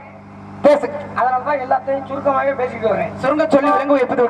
பேசு. அதனாலதான் எல்லாத்தையும் சுருக்கமாகவே பேசிட்டு வரேன். சுருங்க சொல்லி விளங்கு எப்படி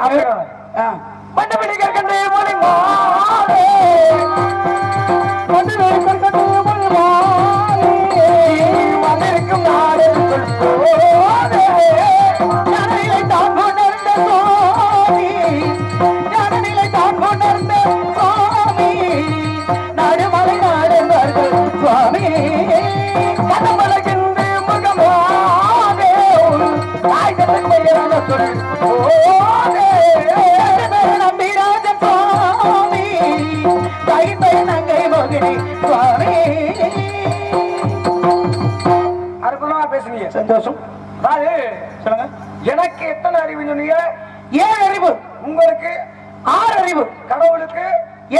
பேசுனீங்க. சந்தோஷம். சொல்லுங்க. எனக்கு எத்தனை அறிவு சொன்னீங்க? 7 அறிவு. உங்களுக்கு 6 அறிவு. கடவுளுக்கு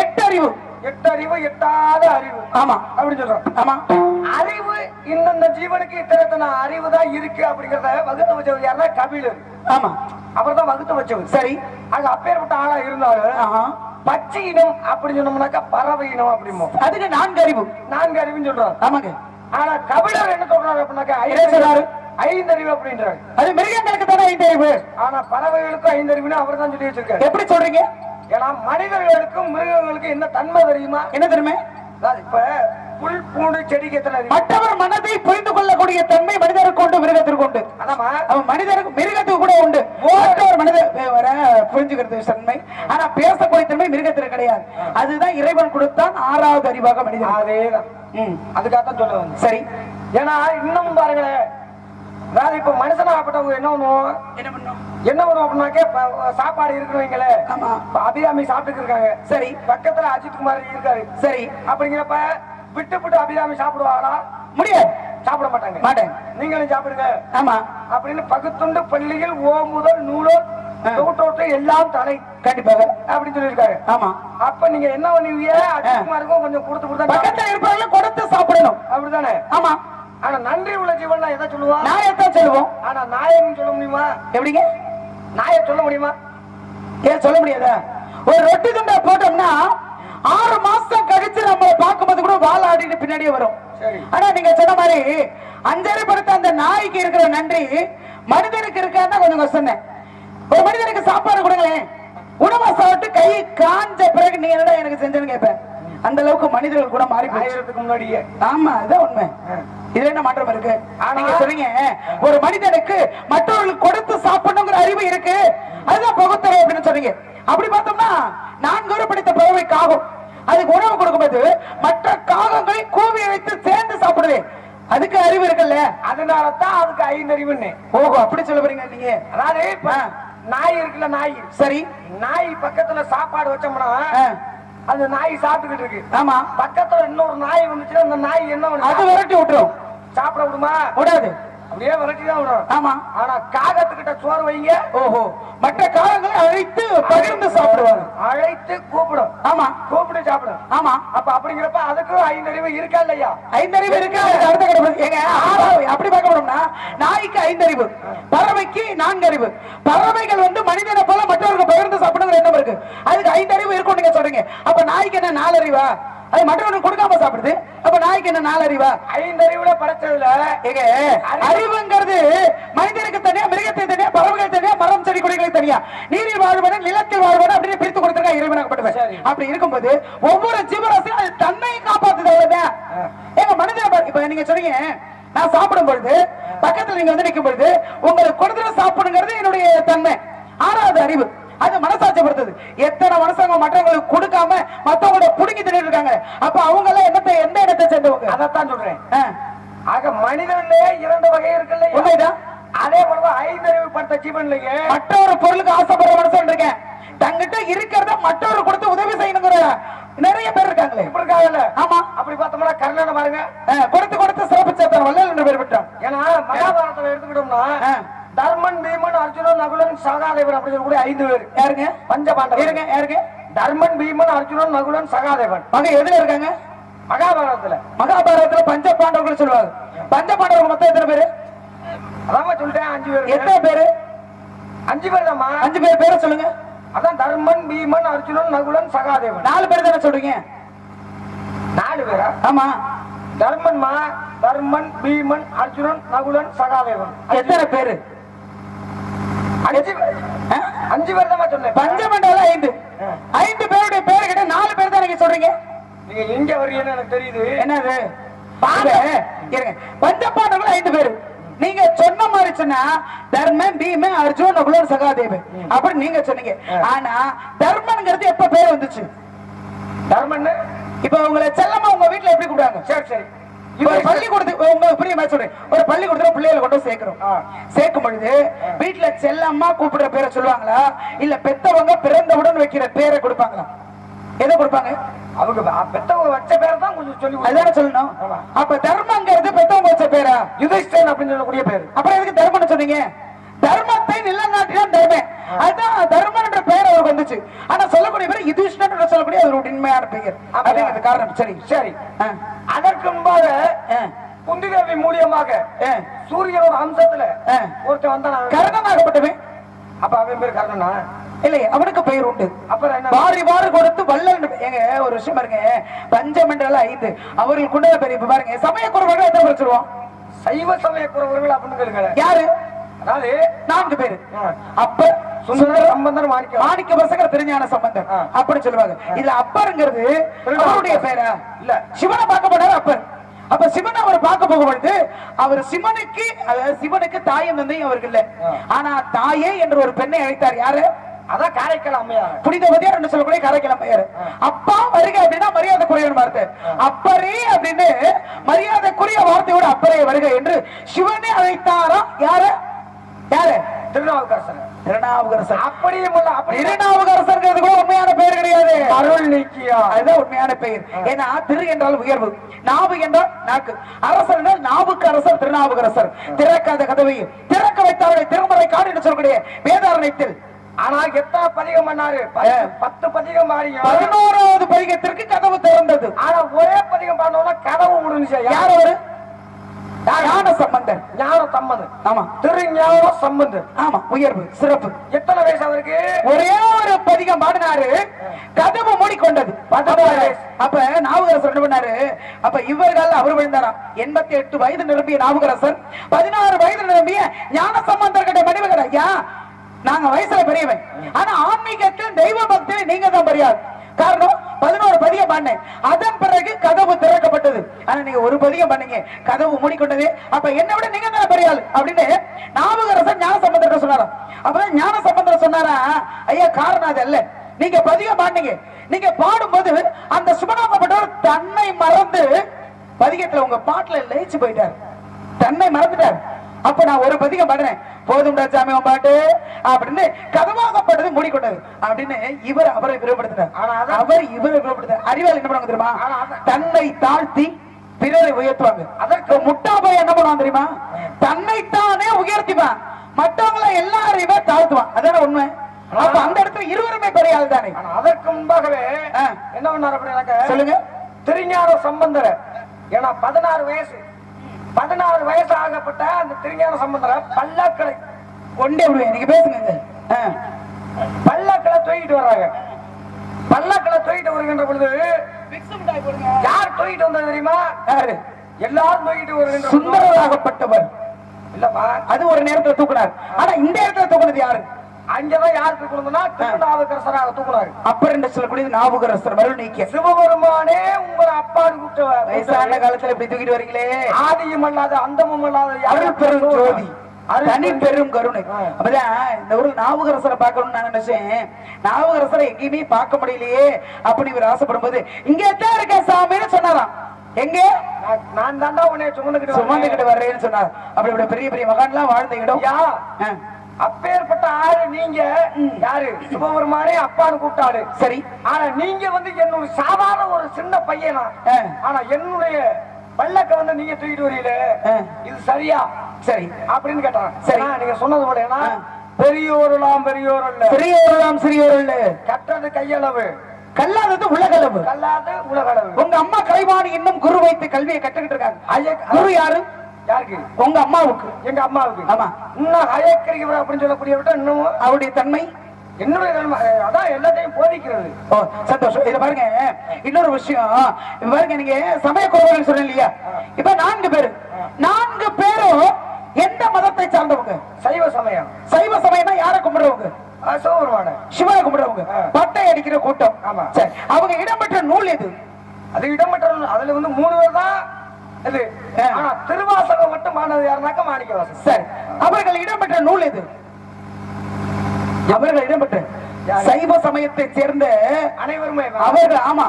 8 அறிவு. 8 அறிவு, எட்டாத அறிவு. ஆமா, அப்படின்னு சொல்றோம். ஆமா. அறிவு இந்த ஜீவனுக்கு இத்தனை அறிவு தான் இருக்கு அப்படிங்கறத வகுத்து வச்சவர் யாருன்னா கபிலர். ஆமா, அவர் தான் வகுத்து வச்சவர். சரி. அங்க அப்பேற்பட்ட ஆளா இருந்தாலும் பச்சை இனம் அப்படின்னு சொன்னோம்னாக்கா பறவை இனம் அப்படிமோ. அதுக்கு 4 அறிவு. 4 அறிவுன்னு சொல்றாரு. ஆமாங்க. ஆனா கபிலர் என்ன சொல்றாரு அப்படின்னாக்கா 5 அறிவு அப்படின்றாரு. அது மிருகங்களுக்கு தானே 5 அறிவு. ஆனா பறவைகளுக்கும் 5 அறிவுன்னு அவர் தான் சொல்லி வச்சிருக்காரு. எப்படி சொல்றீங்க? ஏன்னா மனிதர்களுக்கும் மிருகங்களுக்கும் என்ன தன்மை தெரியுமா? என்ன தெரியுமா? இப்ப புல் பூண்டு செடிக்கு எத்தனை அறிவு? மற்றவர் மனதை புரிந்து கொள்ளக்கூடிய தன்மை மனிதருக்கு உண்டு, மிருகத்திற்கு உண்டு. அவன் மனிதருக்கு மிருகத்துக்கு கூட உண்டு. மற்றவர் மனிதர் புரிஞ்சுக்கிறது தன்மை, ஆனா பேசக்கூடிய தன்மை மிருகத்திற்கு கிடையாது. அதுதான் இறைவன் கொடுத்தான் 6வது அறிவாக மனிதன். அதேதான். அதுக்காகத்தான் சொல்ல வந்து. சரி. ஏன்னா இன்னும் பாருங்களேன், அதாவது இப்ப மனுஷனாகப்பட்டவங்க என்ன பண்ணுவோம் அப்படின்னாக்க சாப்பாடு இருக்குவீங்களே, அபிராமி சாப்பிட்டு இருக்காங்க. சரி. பக்கத்துல அஜித் குமார் இருக்காரு. சரி. அப்படிங்கிறப்ப விட்டு அபிராமி சாப்பிடுவாங்களா? முடியாது, சாப்பிட மாட்டாங்க. மாட்டேன். நீங்களும் சாப்பிடுங்க. ஆமா. அப்படின்னு பகுத்துண்டு பள்ளியில் ஓ முதல் நூலோ தொகுட்டோட்டு எல்லாம் தலை கண்டிப்பாக அப்படின்னு சொல்லியிருக்காரு. ஆமா. அப்ப நீங்க என்ன பண்ணுவீங்க? அஜித் குமாருக்கும் கொஞ்சம் கொடுத்து பக்கத்துல இருப்பாங்க, கொடுத்து சாப்பிடணும். அப்படித்தானே? ஆமா. ஆனா நன்றி உள்ள ஜீவன் எதை சொல்லுவோம்? நாயத்தான் சொல்லுவோம். ஆனா நாயன்னு சொல்ல முடியுமா? எப்படிங்க நாய சொல்ல முடியுமா? ஏன் சொல்ல முடியாதா? ஒரு ரொட்டி துண்டை போட்டோம்னா 6 மாசம் கழிச்சு நம்ம பார்க்கும்போது கூட வால் ஆடிட்டு பின்னாடியே வரும். ஆனா நீங்க சொன்ன மாதிரி 5 அறிவுப்படுத்த அந்த நாய்க்கு இருக்கிற நன்றி மனிதனுக்கு இருக்கான்னு கொஞ்சம் கஷ்டம். ஒரு மனிதனுக்கு சாப்பாடு கொடுங்களேன், உணவை சாப்பிட்டு கை காஞ்ச பிறகு நீ என்னடா எனக்கு செஞ்சேன்னு கேட்பேன். அந்த அளவுக்கு மனிதர்கள் கூட மாறி போயிருக்கு முன்னாடியே. ஆமா, அதுதான் உண்மை. இதுல என்ன மாற்றம் இருக்கு? நீங்க சொல்றீங்க ஒரு மனிதனுக்கு மற்றவர்களுக்கு கொடுத்து சாப்பிடணுங்கிற அறிவு இருக்கு, அதுதான் பகுத்தறிவு அப்படின்னு சொல்றீங்க. அப்படி பார்த்தோம்னா 4 படித்த பறவை காகம், அதுக்கு உணவு கொடுக்கும்போது மற்ற காகங்களை கூவி வைத்து சேர்ந்து சாப்பிடுது. அதுக்கு அறிவு இருக்குல்ல, அதனாலதான் அதுக்கு 5 அறிவுன்னு. ஓஹோ, அப்படி சொல்ல போறீங்க நீங்க. அதாவது நாய் இருக்குல்ல, நாய். சரி. நாய் பக்கத்துல சாப்பாடு வச்சோம்னா அந்த நாய் சாப்பிட்டுக்கிட்டு இருக்கு. ஆமா. பக்கத்துல இன்னொரு நாய் வந்துச்சுன்னா அந்த நாய் என்ன அது விரட்டி விட்டுரும். சாப்பிட விடுமா? விடாது, அப்படியே விரட்டி தான் விடும். ஆமா. ஆனா காகத்துக்கிட்ட சோறு வைங்க, ஓஹோ, மற்ற காகங்களை அழைத்து பகிர்ந்து சாப்பிடுவாங்க. அழைத்து கூப்பிடும். ஆமா, கூப்பிட்டு சாப்பிடும். ஆமா. அப்ப அப்படிங்கிறப்ப அதுக்கும் 5 அறிவு இருக்கா இல்லையா? 5 அறிவு இருக்கு. அடுத்த கடை ஏங்க அப்படி பார்க்க முடியும்னா நாய்க்கு 5 அறிவு, பறவைக்கு 4 அறிவு. பறவைகள் மனிதனை போல மற்றவர்கள் பகிர்ந்து சாப்பிடுங்கிற எண்ணம் இருக்கு, அதுக்கு 5 அறிவு இருக்கும் நீங்க சொல்றீங்க. அப்ப நாய்க்கு என்ன 4 அறிவா? அது மற்றவனுக்கு கொடுக்காம சாப்பிடுது, அப்ப நாய்க்கு என்ன 4 அறிவா? 5 அறிவுல படைச்சதுல அறிவுங்கிறது மனிதனுக்கு தனியா, மிருகத்தை தனியா, பறவைகள் தனியா, மரம் செடி கொடிகளுக்கு தனியா, நீரில் வாழ்வன நிலத்தில் வாழ்வன அப்படின்னு பிரித்து கொடுத்திருக்கா இறைவனாகப்பட்டவன். அப்படி இருக்கும்போது ஒவ்வொரு ஜீவராசியும் அது தன்மையை காப்பாத்துது. அவ்வளவுதான். எங்க மனிதனை இப்ப நீங்க சொன்னீங்க நான் சாப்பிடும் பொழுது பக்கத்துல நீங்க நிற்கும் பொழுது உங்களுக்கு கொடுத்து சாப்பிடுங்கிறது என்னுடைய தன்மை, 6வது அறிவு. அது மனசாட்சி பொறுத்தது. எத்தனை மனசாங்க மற்றவங்களுக்கு கொடுக்காம மத்தவங்களோட புடுங்கி தின்னுட்டு இருக்காங்க. அப்ப அவங்க எல்லாம் எந்த இடத்தை சேர்ந்தவங்க? அதைத்தான் சொல்றேன். ஆக மனிதன்லயே 2 வகை இருக்குல்ல. உண்மைதான். அதே போலதான் 5 அறிவு படுத்த ஜீவன்லயே மற்றொரு பொருளுக்கு ஆசைப்படுற மனுஷன் இருக்கேன். தங்கிட்ட இருக்கிறத மற்றொரு கொடுத்து உதவி செய்யணுங்கிற நிறைய பேர் இருக்காங்களே. இப்படி இருக்காங்கல்ல. ஆமா. அப்படி பார்த்தோம்னா கர்ணனை பாருங்க, கொடுத்து சிறப்பு சேர்த்தன் வள்ளல் என்று பேர் விட்டான். ஏன்னா மகாபாரதத்தை எடுத்துக்கிட்டோம்னா தர்மன், பீமன், அர்ஜுனன், நகுலன், சகாதேவன் அப்படி சொல்லக்கூடிய 5 பேர். யாருங்க? பஞ்ச பாண்டவர். யாருங்க? தர்மன் பீமன் அர்ஜுனன் நகுலன் சகாதேவன். மகன் எதுல இருக்காங்க? மகாபாரதத்துல. மகாபாரதத்துல பஞ்ச பாண்டவர்கள் சொல்லுவாங்க. பஞ்ச பாண்டவர்கள் மொத்தம் எத்தனை பேரு? அதான் சொல்லிட்டேன் 5 பேர். எத்தனை பேரு? 5 பேர் தான்மா. 5 பேர் பேரை சொல்லுங்க. அதான் தர்மன் பீமன் அர்ஜுனன் நகுலன் சகாதேவன். 4 பேர் தானே சொல்றீங்க? 4 பேரா? ஆமா. தர்மன்மா, தர்மன் பீமன் அர்ஜுனன் நகுலன் சகாதேவன். எத்தனை பேரு? 5 பேர் தான் சொன்னேன். பஞ்சமண்டல 5. 5 பேருடைய பேரு கிட்ட 4 பேர் தான் நீங்க சொல்றீங்க. நீங்க எங்க வர்றீங்கன்னு எனக்கு தெரியுது. என்னது? இருங்க. பஞ்சபாண்டவர்கள் 5 பேரு. நீங்க சொன்ன மாதிரி சொன்னா தர்மன் பீமன் அர்ஜுன் நகுலன் சகாதேவன் அப்படி நீங்க சொன்னீங்க. ஆனா தர்மன்ங்கிறது எப்ப பேர் வந்துச்சு? தர்மன் இப்ப உங்களை செல்லமா உங்க வீட்டுல எப்படி கூப்பிடுவாங்க? சரி சரி. ஒரு பள்ளிக்கூடத்துக்கு உங்களுக்கு புரிய மாதிரி சொல்றேன். ஒரு பள்ளிக்கூடத்துல பிள்ளைகளை கொண்டு சேர்க்கிறோம். சேர்க்கும் பொழுது வீட்டுல செல்லம்மா கூப்பிடுற பேரை சொல்லுவாங்களா இல்ல பெத்தவங்க பிறந்தவுடன் வைக்கிற பேரை கொடுப்பாங்களா? எதை கொடுப்பாங்க? அவங்க பெத்தவங்க வச்ச பேரை தான் கொஞ்சம் சொல்லி அதான சொல்லணும். அப்ப தர்மங்கிறது பெத்தவங்க வச்ச பேரா? யுதிஷ்டன் அப்படின்னு சொல்லக்கூடிய பேரு. அப்புறம் எதுக்கு தர்மம்னு சொன்னீங்க? தர்மத்தை நிலநாட்டினான் தர்மன். அதுதான் தர்மன் என்ற பெயர் அவருக்கு வந்துச்சு. ஆனா சொல்லக்கூடிய பேர் யுதிஷ்டன் என்று சொல்லக்கூடிய ஒரு உண்மையான பெயர். அப்படிங்கிறது காரணம். சரி சரி. அதற்கு முன்பாக குந்திதேவி மூலியமாக சூரியனோட அம்சத்துல ஒருத்தன் வந்தான் கர்ணனாகப்பட்டவன். அப்ப அவன் பேர் கர்ணனா? இல்லையே, அவனுக்கு பெயர் உண்டு. அப்புறம் என்ன? வாரி வாரி கொடுத்து வல்லல். எங்க ஒரு விஷயம் பாருங்க, பஞ்சமண்டல 5 அவர்கள் கொண்ட பேர். இப்ப பாருங்க, சமய குறவர்கள் எத்தனை பேர் சொல்லுவோம்? சைவ சமய குறவர்கள் அப்படின்னு கேளுங்க. யாரு? அதாவது 4 பேரு. அப்ப சுந்தர சம்பந்தர் மாணிக்க பசங்க திருஞான சம்பந்தர் அப்படி சொல்லுவாங்க. இதுல அப்பருங்கிறது அவருடைய பேரா? இல்ல, சிவனை பார்க்க போனாரு அப்பர். அப்ப சிவன் அவர் பார்க்க போகும்பொழுது அவர் சிவனுக்கு, அதாவது சிவனுக்கு தாயும் தந்தையும் அவருக்கு இல்ல. ஆனா தாயே என்று ஒரு பெண்ணை அழைத்தார். யாரு? அதான் காரைக்கால் அம்மையார், புனிதவதியார் என்று சொல்லக்கூடிய காரைக்கால் அம்மையார். அப்பா வருக அப்படின்னா மரியாதைக்குரிய வார்த்தை. அப்பரே அப்படின்னு மரியாதைக்குரிய வார்த்தையோட அப்பரே வருக என்று சிவனே அழைத்தாரா? யாரு? யாரு? திருநாவுக்கரசர். திருநாவுக்கரசர். அப்படியும் திருநாவுக்கரசர் கூட உண்மையான பெயர் கிடையாது. அருள் நீக்கியா, அதுதான் உண்மையான பெயர். ஏன்னா திரு என்றால் உயர்வு, நாவு என்றால் நாக்கு, அரசர் என்றால் நாவுக்கு அரசர். திருநாவுக்கரசர் திறக்காத கதவையும் திறக்க வைத்தார்கள் திருமறை காடு என்று சொல்லக்கூடிய வேதாரண்யத்தில். ஆனா எத்தனை பதிகம் பண்ணாரு? 10 பதிகம் பாடி 11வது பதிகத்திற்கு கதவு திறந்தது. ஆனா ஒரே பதிகம் பாடினோம்னா கதவு முடிஞ்சு. யார் அவரு? ஞான சம்பந்தர். ஞான சம்பந்தர். ஆமா, திருஞான சம்பந்தர். ஆமா, உயர்வு சிறப்பு. எத்தனை வயசு அவருக்கு? ஒரே ஒரு பதிகம் பாடினாரு, கதவு மூடிக்கொண்டது. அப்ப நாவுக்கரசர் என்ன பண்ணாரு? அப்ப இவர்கள் அவர் விழுந்தாராம். 88 வயது நிரம்பிய நாவுக்கரசர் 16 வயது நிரம்பிய ஞான சம்பந்தர் கிட்ட மனைவிகள், ஐயா நாங்க வயசுல பெரியவன், ஆனா ஆன்மீகத்தில் தெய்வ பக்தியில் நீங்க தான் பெரியார். காரணம் 11 பதிகம் பண்ணேன், அதன் பிறகு கதவு திறக்கப்பட்டது. ஆனா நீங்க ஒரு பதிகம் பண்ணீங்க, கதவு மூடிக்கொண்டது. அப்ப என்ன விட நீங்க தான் பெரியாள் அப்படின்னு நாவுக்கரசர் ஞான சம்பந்தர் சொன்னாராம். அப்பதான் ஞான சம்பந்தர் சொன்னாரா, ஐயா காரணம் அது அல்ல, நீங்க பதிகம் பாடுனீங்க, நீங்க பாடும்போது அந்த சுபநாமப்பட்டவர் தன்னை மறந்து பதிகத்துல உங்க பாட்டுல லயிச்சு போயிட்டார், தன்னை மறந்துட்டார். அப்ப நான் ஒரு பதிகம் பாடுறேன், போதும்டா சாமி உன் பாட்டு அப்படின்னு கதவாகப்பட்டது மூடிக்கொண்டது அப்படின்னு இவர் அவரை விரும்பப்படுத்தினார். அவர் இவரை விரும்பப்படுத்தார். அறிவால் என்ன பண்ணுவாங்க தெரியுமா? தன்னை தாழ்த்தி பிறரை உயர்த்துவாங்க. அதற்கு முட்டாபாய் என்ன பண்ணுவான் தெரியுமா? தன்னைத்தானே உயர்த்திவான், மற்றவங்களை எல்லாரையுமே தாழ்த்துவான். அதான உண்மை. அப்ப அந்த இடத்துல இருவருமே பெரிய ஆள் தானே. அதற்கு முன்பாகவே என்ன பண்ணார் அப்படின்னு சொல்லுங்க. திருஞான சம்பந்தர் ஏன்னா 16 வயசு ஆகப்பட்ட அந்த திருஞான சம்பந்தர பல்லாக்களை கொண்டே விடுவேன். நீங்க பேசுங்க. பல்லாக்களை தூக்கிட்டு வர்றாங்க. பல்லாக்களை தூக்கிட்டு வருகின்ற பொழுது யார் தூக்கிட்டு வந்தது தெரியுமா? எல்லாரும் தூக்கிட்டு வருகின்ற சுந்தரராகப்பட்டவர் இல்லப்பா, அது ஒரு நேரத்துல தூக்குனார். ஆனா இந்த இடத்துல தூக்குனது யாரு? அங்கதான் யார் தூக்கணும்னா திருநாவுக்கரசராக தூக்குனாரு. அப்பர் என்று சொல்லக்கூடிய நாவுக்கரசர் மருள் நீக்கிய சிவபெருமானே உங்களை அப்பான்னு கூப்பிட்டு வயசான காலத்துல இப்படி தூக்கிட்டு வரீங்களே, ஆதியும் அல்லாத அந்தமும் அல்லாத அருள் பெரும் ஜோதி, தனி பெரும் கருணை. அப்பதான் இந்த ஒரு நாவுக்கரசரை பார்க்கணும்னு நான் நினைச்சேன். நாவுக்கரசரை எங்கேயுமே பார்க்க முடியலையே அப்படி இவர் ஆசைப்படும் போது இங்கதான் இருக்க சாமின்னு சொன்னாராம். எங்க? நான் தாண்டா உன்னை சுமந்துகிட்டு வர்றேன்னு சொன்னார். அப்படி பெரிய பெரிய மகான்லாம் வாழ்ந்த இடம். அப்பேற்பட்ட ஆளு நீங்க யாரு? சிவபெருமானே அப்பான்னு கூப்பிட்டாரு. சரி, ஆனா நீங்க வந்து என்னோட சாதாரண ஒரு சின்ன பையனா, ஆனா என்னுடைய பல்லக்க வந்து நீங்க தூக்கிட்டு வரீங்களே, இது சரியா? சரி அப்படின்னு கேட்டான். சரி, நீங்க சொன்னது போல பெரியோரெல்லாம் பெரியோர் அல்ல, சிறியோரெல்லாம் சிறியோர் அல்ல, கற்றது கையளவு, கல்லாதது உலகளவு. கல்லாது உலகளவு. உங்க அம்மா கலைவாணி இன்னும் குரு வைத்து கல்வியை கற்றுக்கிட்டு இருக்காங்க. குரு யாரு? யாருக்கு? உங்க அம்மாவுக்கு. எங்க அம்மாவுக்கு. ஆமா. இன்னும் ஹயக்கரிவர் அப்படின்னு சொல்லக்கூடிய விட்ட இன்னும் அவருடைய தன்மை என்னுடைய அதான் எல்லாத்தையும் போதிக்கிறது. ஓ சந்தோஷம். இத பாருங்க, இன்னொரு விஷயம் பாருங்க, நீங்க சமய கோவில்னு சொன்னீங்க இல்லையா? இப்ப 4 பேரு, 4 பேரும் எந்த மதத்தை சார்ந்தவங்க? சைவ சமயம். சைவ சமயம்னா யாரை கும்பிடுறவங்க? சிவபெருமான, சிவனை கும்பிடுறவங்க. பட்டை அடிக்கிற கூட்டம். ஆமா. சரி, அவங்க இடம்பெற்ற நூல் எது? அது இடம்பெற்ற அதுல 3 பேர் தான் இது. ஆனா திருவாசகம் மட்டும் மாணவர் யாருனாக்க மாணிக்கவாசகம். சரி, அவர்கள் இடம்பெற்ற நூல் எது? அவர்கள் இடம்பெற்ற சைவ சமயத்தை சேர்ந்த அனைவருமே அவர்கள். ஆமா,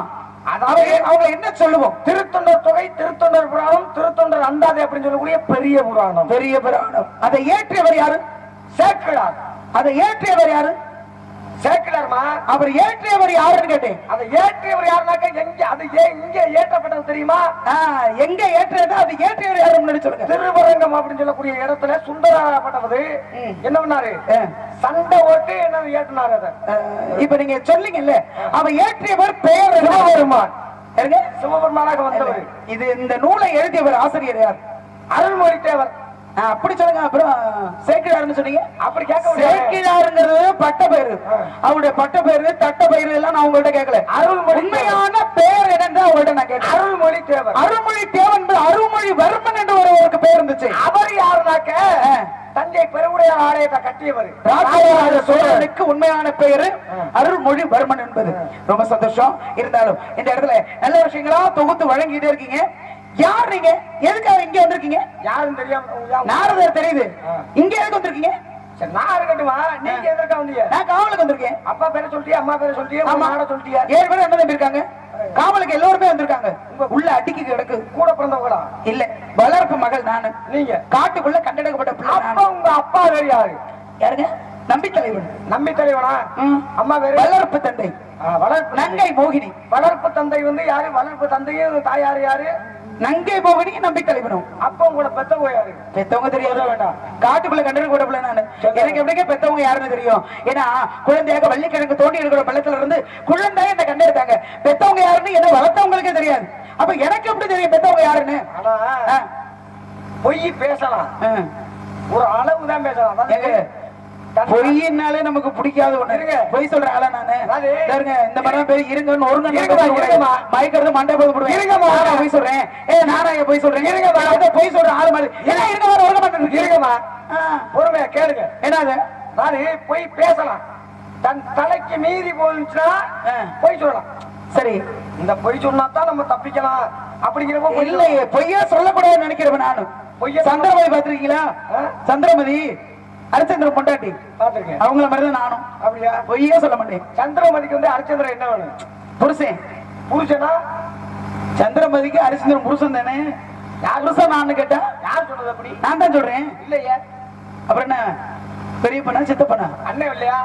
அவங்க என்ன சொல்லுவோம்? திருத்தொண்டர் தொகை, திருத்தொண்டர் புராணம், திருத்தொண்டர் அந்தாதி அப்படின்னு சொல்லக்கூடிய பெரிய புராணம். பெரிய புராணம். அதை ஏற்றியவர் யாரு? சேக்கிழார். அதை ஏற்றியவர் யாரு? சேக்கிழார்மா. அவர் ஏற்றியவர் யாருன்னு கேட்டேன். அதை ஏற்றியவர் யாருனாக்க எங்க அது இங்க ஏற்றப்பட்டது தெரியுமா? எங்க ஏற்றது? அது ஏற்றியவர் யாரு முன்னாடி சொல்லுங்க. திருவரங்கம் அப்படின்னு சொல்லக்கூடிய இடத்துல சுந்தரப்பட்டது என்ன பண்ணாரு? சண்டை ஓட்டு என்ன ஏற்றினாரு. அதை இப்ப நீங்க சொன்னீங்கல்ல, அவர் ஏற்றியவர் பெயர் சிவபெருமான். சிவபெருமானாக வந்தவர். இது இந்த நூலை எழுதியவர் ஆசிரியர் யார்? அருள்மொழி தேவர். அப்படி சொல்லுங்க. அப்புறம் சேக்கிழார்னு சொன்னீங்க. அப்படி கேட்க சேக்கிழாருங்கிறது பட்ட பேரு. அவருடைய பட்ட பேரு, தட்ட பேரு எல்லாம் நான் உங்கள்ட்ட கேட்கல. அருள்மொழி உண்மையான பேர் என்னன்னு அவங்கள்ட்ட நான் கேட்டேன். அருள்மொழி தேவர். அருள்மொழி தேவன் அருள்மொழி வர்மன் என்று ஒருவருக்கு பேர் இருந்துச்சு. அவர் யாருனாக்க தஞ்சை பெருவுடைய ஆலயத்தை கட்டியவர் ராஜராஜ சோழனுக்கு உண்மையான பெயரு அருள்மொழி வர்மன் என்பது. ரொம்ப சந்தோஷம். இருந்தாலும் இந்த இடத்துல நல்ல விஷயங்களா தொகுத்து வழங்கிட்டே இருக்கீங்க. யார் நீங்க? எதுக்காக இங்க வந்திருக்கீங்க? யாரும் தெரியாம நாரதர் தெரியுது. இங்க எதுக்கு வந்திருக்கீங்க? சரி, நான் இருக்கட்டுமா? நீங்க எதற்கா வந்தீங்க? நான் காவலுக்கு வந்திருக்கேன். அப்பா பேரை சொல்லிட்டியா, அம்மா பேரை சொல்லிட்டியா, நாட சொல்லிட்டியா? 7 பேர் என்ன தம்பி இருக்காங்க? காவலுக்கு எல்லோருமே வந்திருக்காங்க. உள்ள அடிக்கி கிடக்கு. கூட பிறந்தவங்களா? இல்ல, வளர்ப்பு மகள் நானு. நீங்க காட்டுக்குள்ள கண்டெடுக்கப்பட்ட பிள்ளை. அப்பா உங்க அப்பா வேறு யாரு? யாருங்க? நம்பி தலைவன். நம்பி தலைவனா? அம்மா வேறு? வளர்ப்பு தந்தை. வளர்ப்பு நங்கை மோகினி. வளர்ப்பு தந்தை யாரு? வளர்ப்பு தந்தையும் தாயாரு யாரு? நங்கை மோகினி, நம்பி தலைவனும். அப்பா உங்களோட பெத்தவங்க யாரு? பெத்தவங்க தெரியாத வேண்டாம். காட்டுக்குள்ள கண்டெடுக்கப்பட்ட பிள்ளை நானு. எனக்கு எப்படிங்க பெத்தவங்க யாருன்னு தெரியும்? ஏன்னா குழந்தையாக வள்ளிக்கிழங்கு தோண்டி எடுக்கிற பள்ளத்துல இருந்து குழந்தைய என்ன கண்டெடுத்தாங்க. பெத்தவங்க யாருன்னு என்ன வளர்த்தவங்களுக்கே தெரியாது. அப்ப எனக்கு எப்படி தெரியும் பெத்தவங்க யாருன்னு? ஆனா பொய் பேசலாம், ஒரு அளவுதான் பேசலாம். பொய்யினாலே நமக்கு பிடிக்காத ஒண்ணு. பொய் சொல்ற ஆளா நானு? இந்த மாதிரி பேர் இருங்கன்னு ஒரு மயக்கிறது மண்டை போது போடுவேன். பொய் சொல்றேன். நானா பொய் சொல்றேன்? பொய் சொல்ற ஆளு மாதிரி ஏன்னா இருக்க மாதிரி ஒழுங்க மாட்டேன். இருங்கம்மா, பொறுமையா கேளுங்க. என்னது? நான் பொய் பேசலாம், தன் தலைக்கு மீறி போச்சுன்னா பொய் சொல்லலாம். சரி, இந்த பொய் சொன்னாதான் நம்ம தப்பிக்கலாம் அப்படிங்கிறப்ப இல்லையே. பொய்யா சொல்லக்கூடாதுன்னு நினைக்கிறவன் நானு. சந்திரமதி பாத்திருக்கீங்களா? சந்திரமதி ஹரிச்சந்திரன் பொண்டாட்டி பாத்துருக்கேன். அவங்கள மாதிரிதான் நானும். அப்படியா? பொய்யே சொல்ல மாட்டேன். சந்திரமதிக்கு ஹரிச்சந்திரன் என்ன வேணும்? புருஷன். புருஷனா? சந்திரமதிக்கு ஹரிச்சந்திரன் புருஷன் தானே. யார் புருஷன் நான் கேட்டா? யார் சொல்றது? அப்படி நான் தான் சொல்றேன். இல்லையா? அப்புறம் என்ன, பெரியப்பனா சித்தப்பனா? அண்ணன் இல்லையா?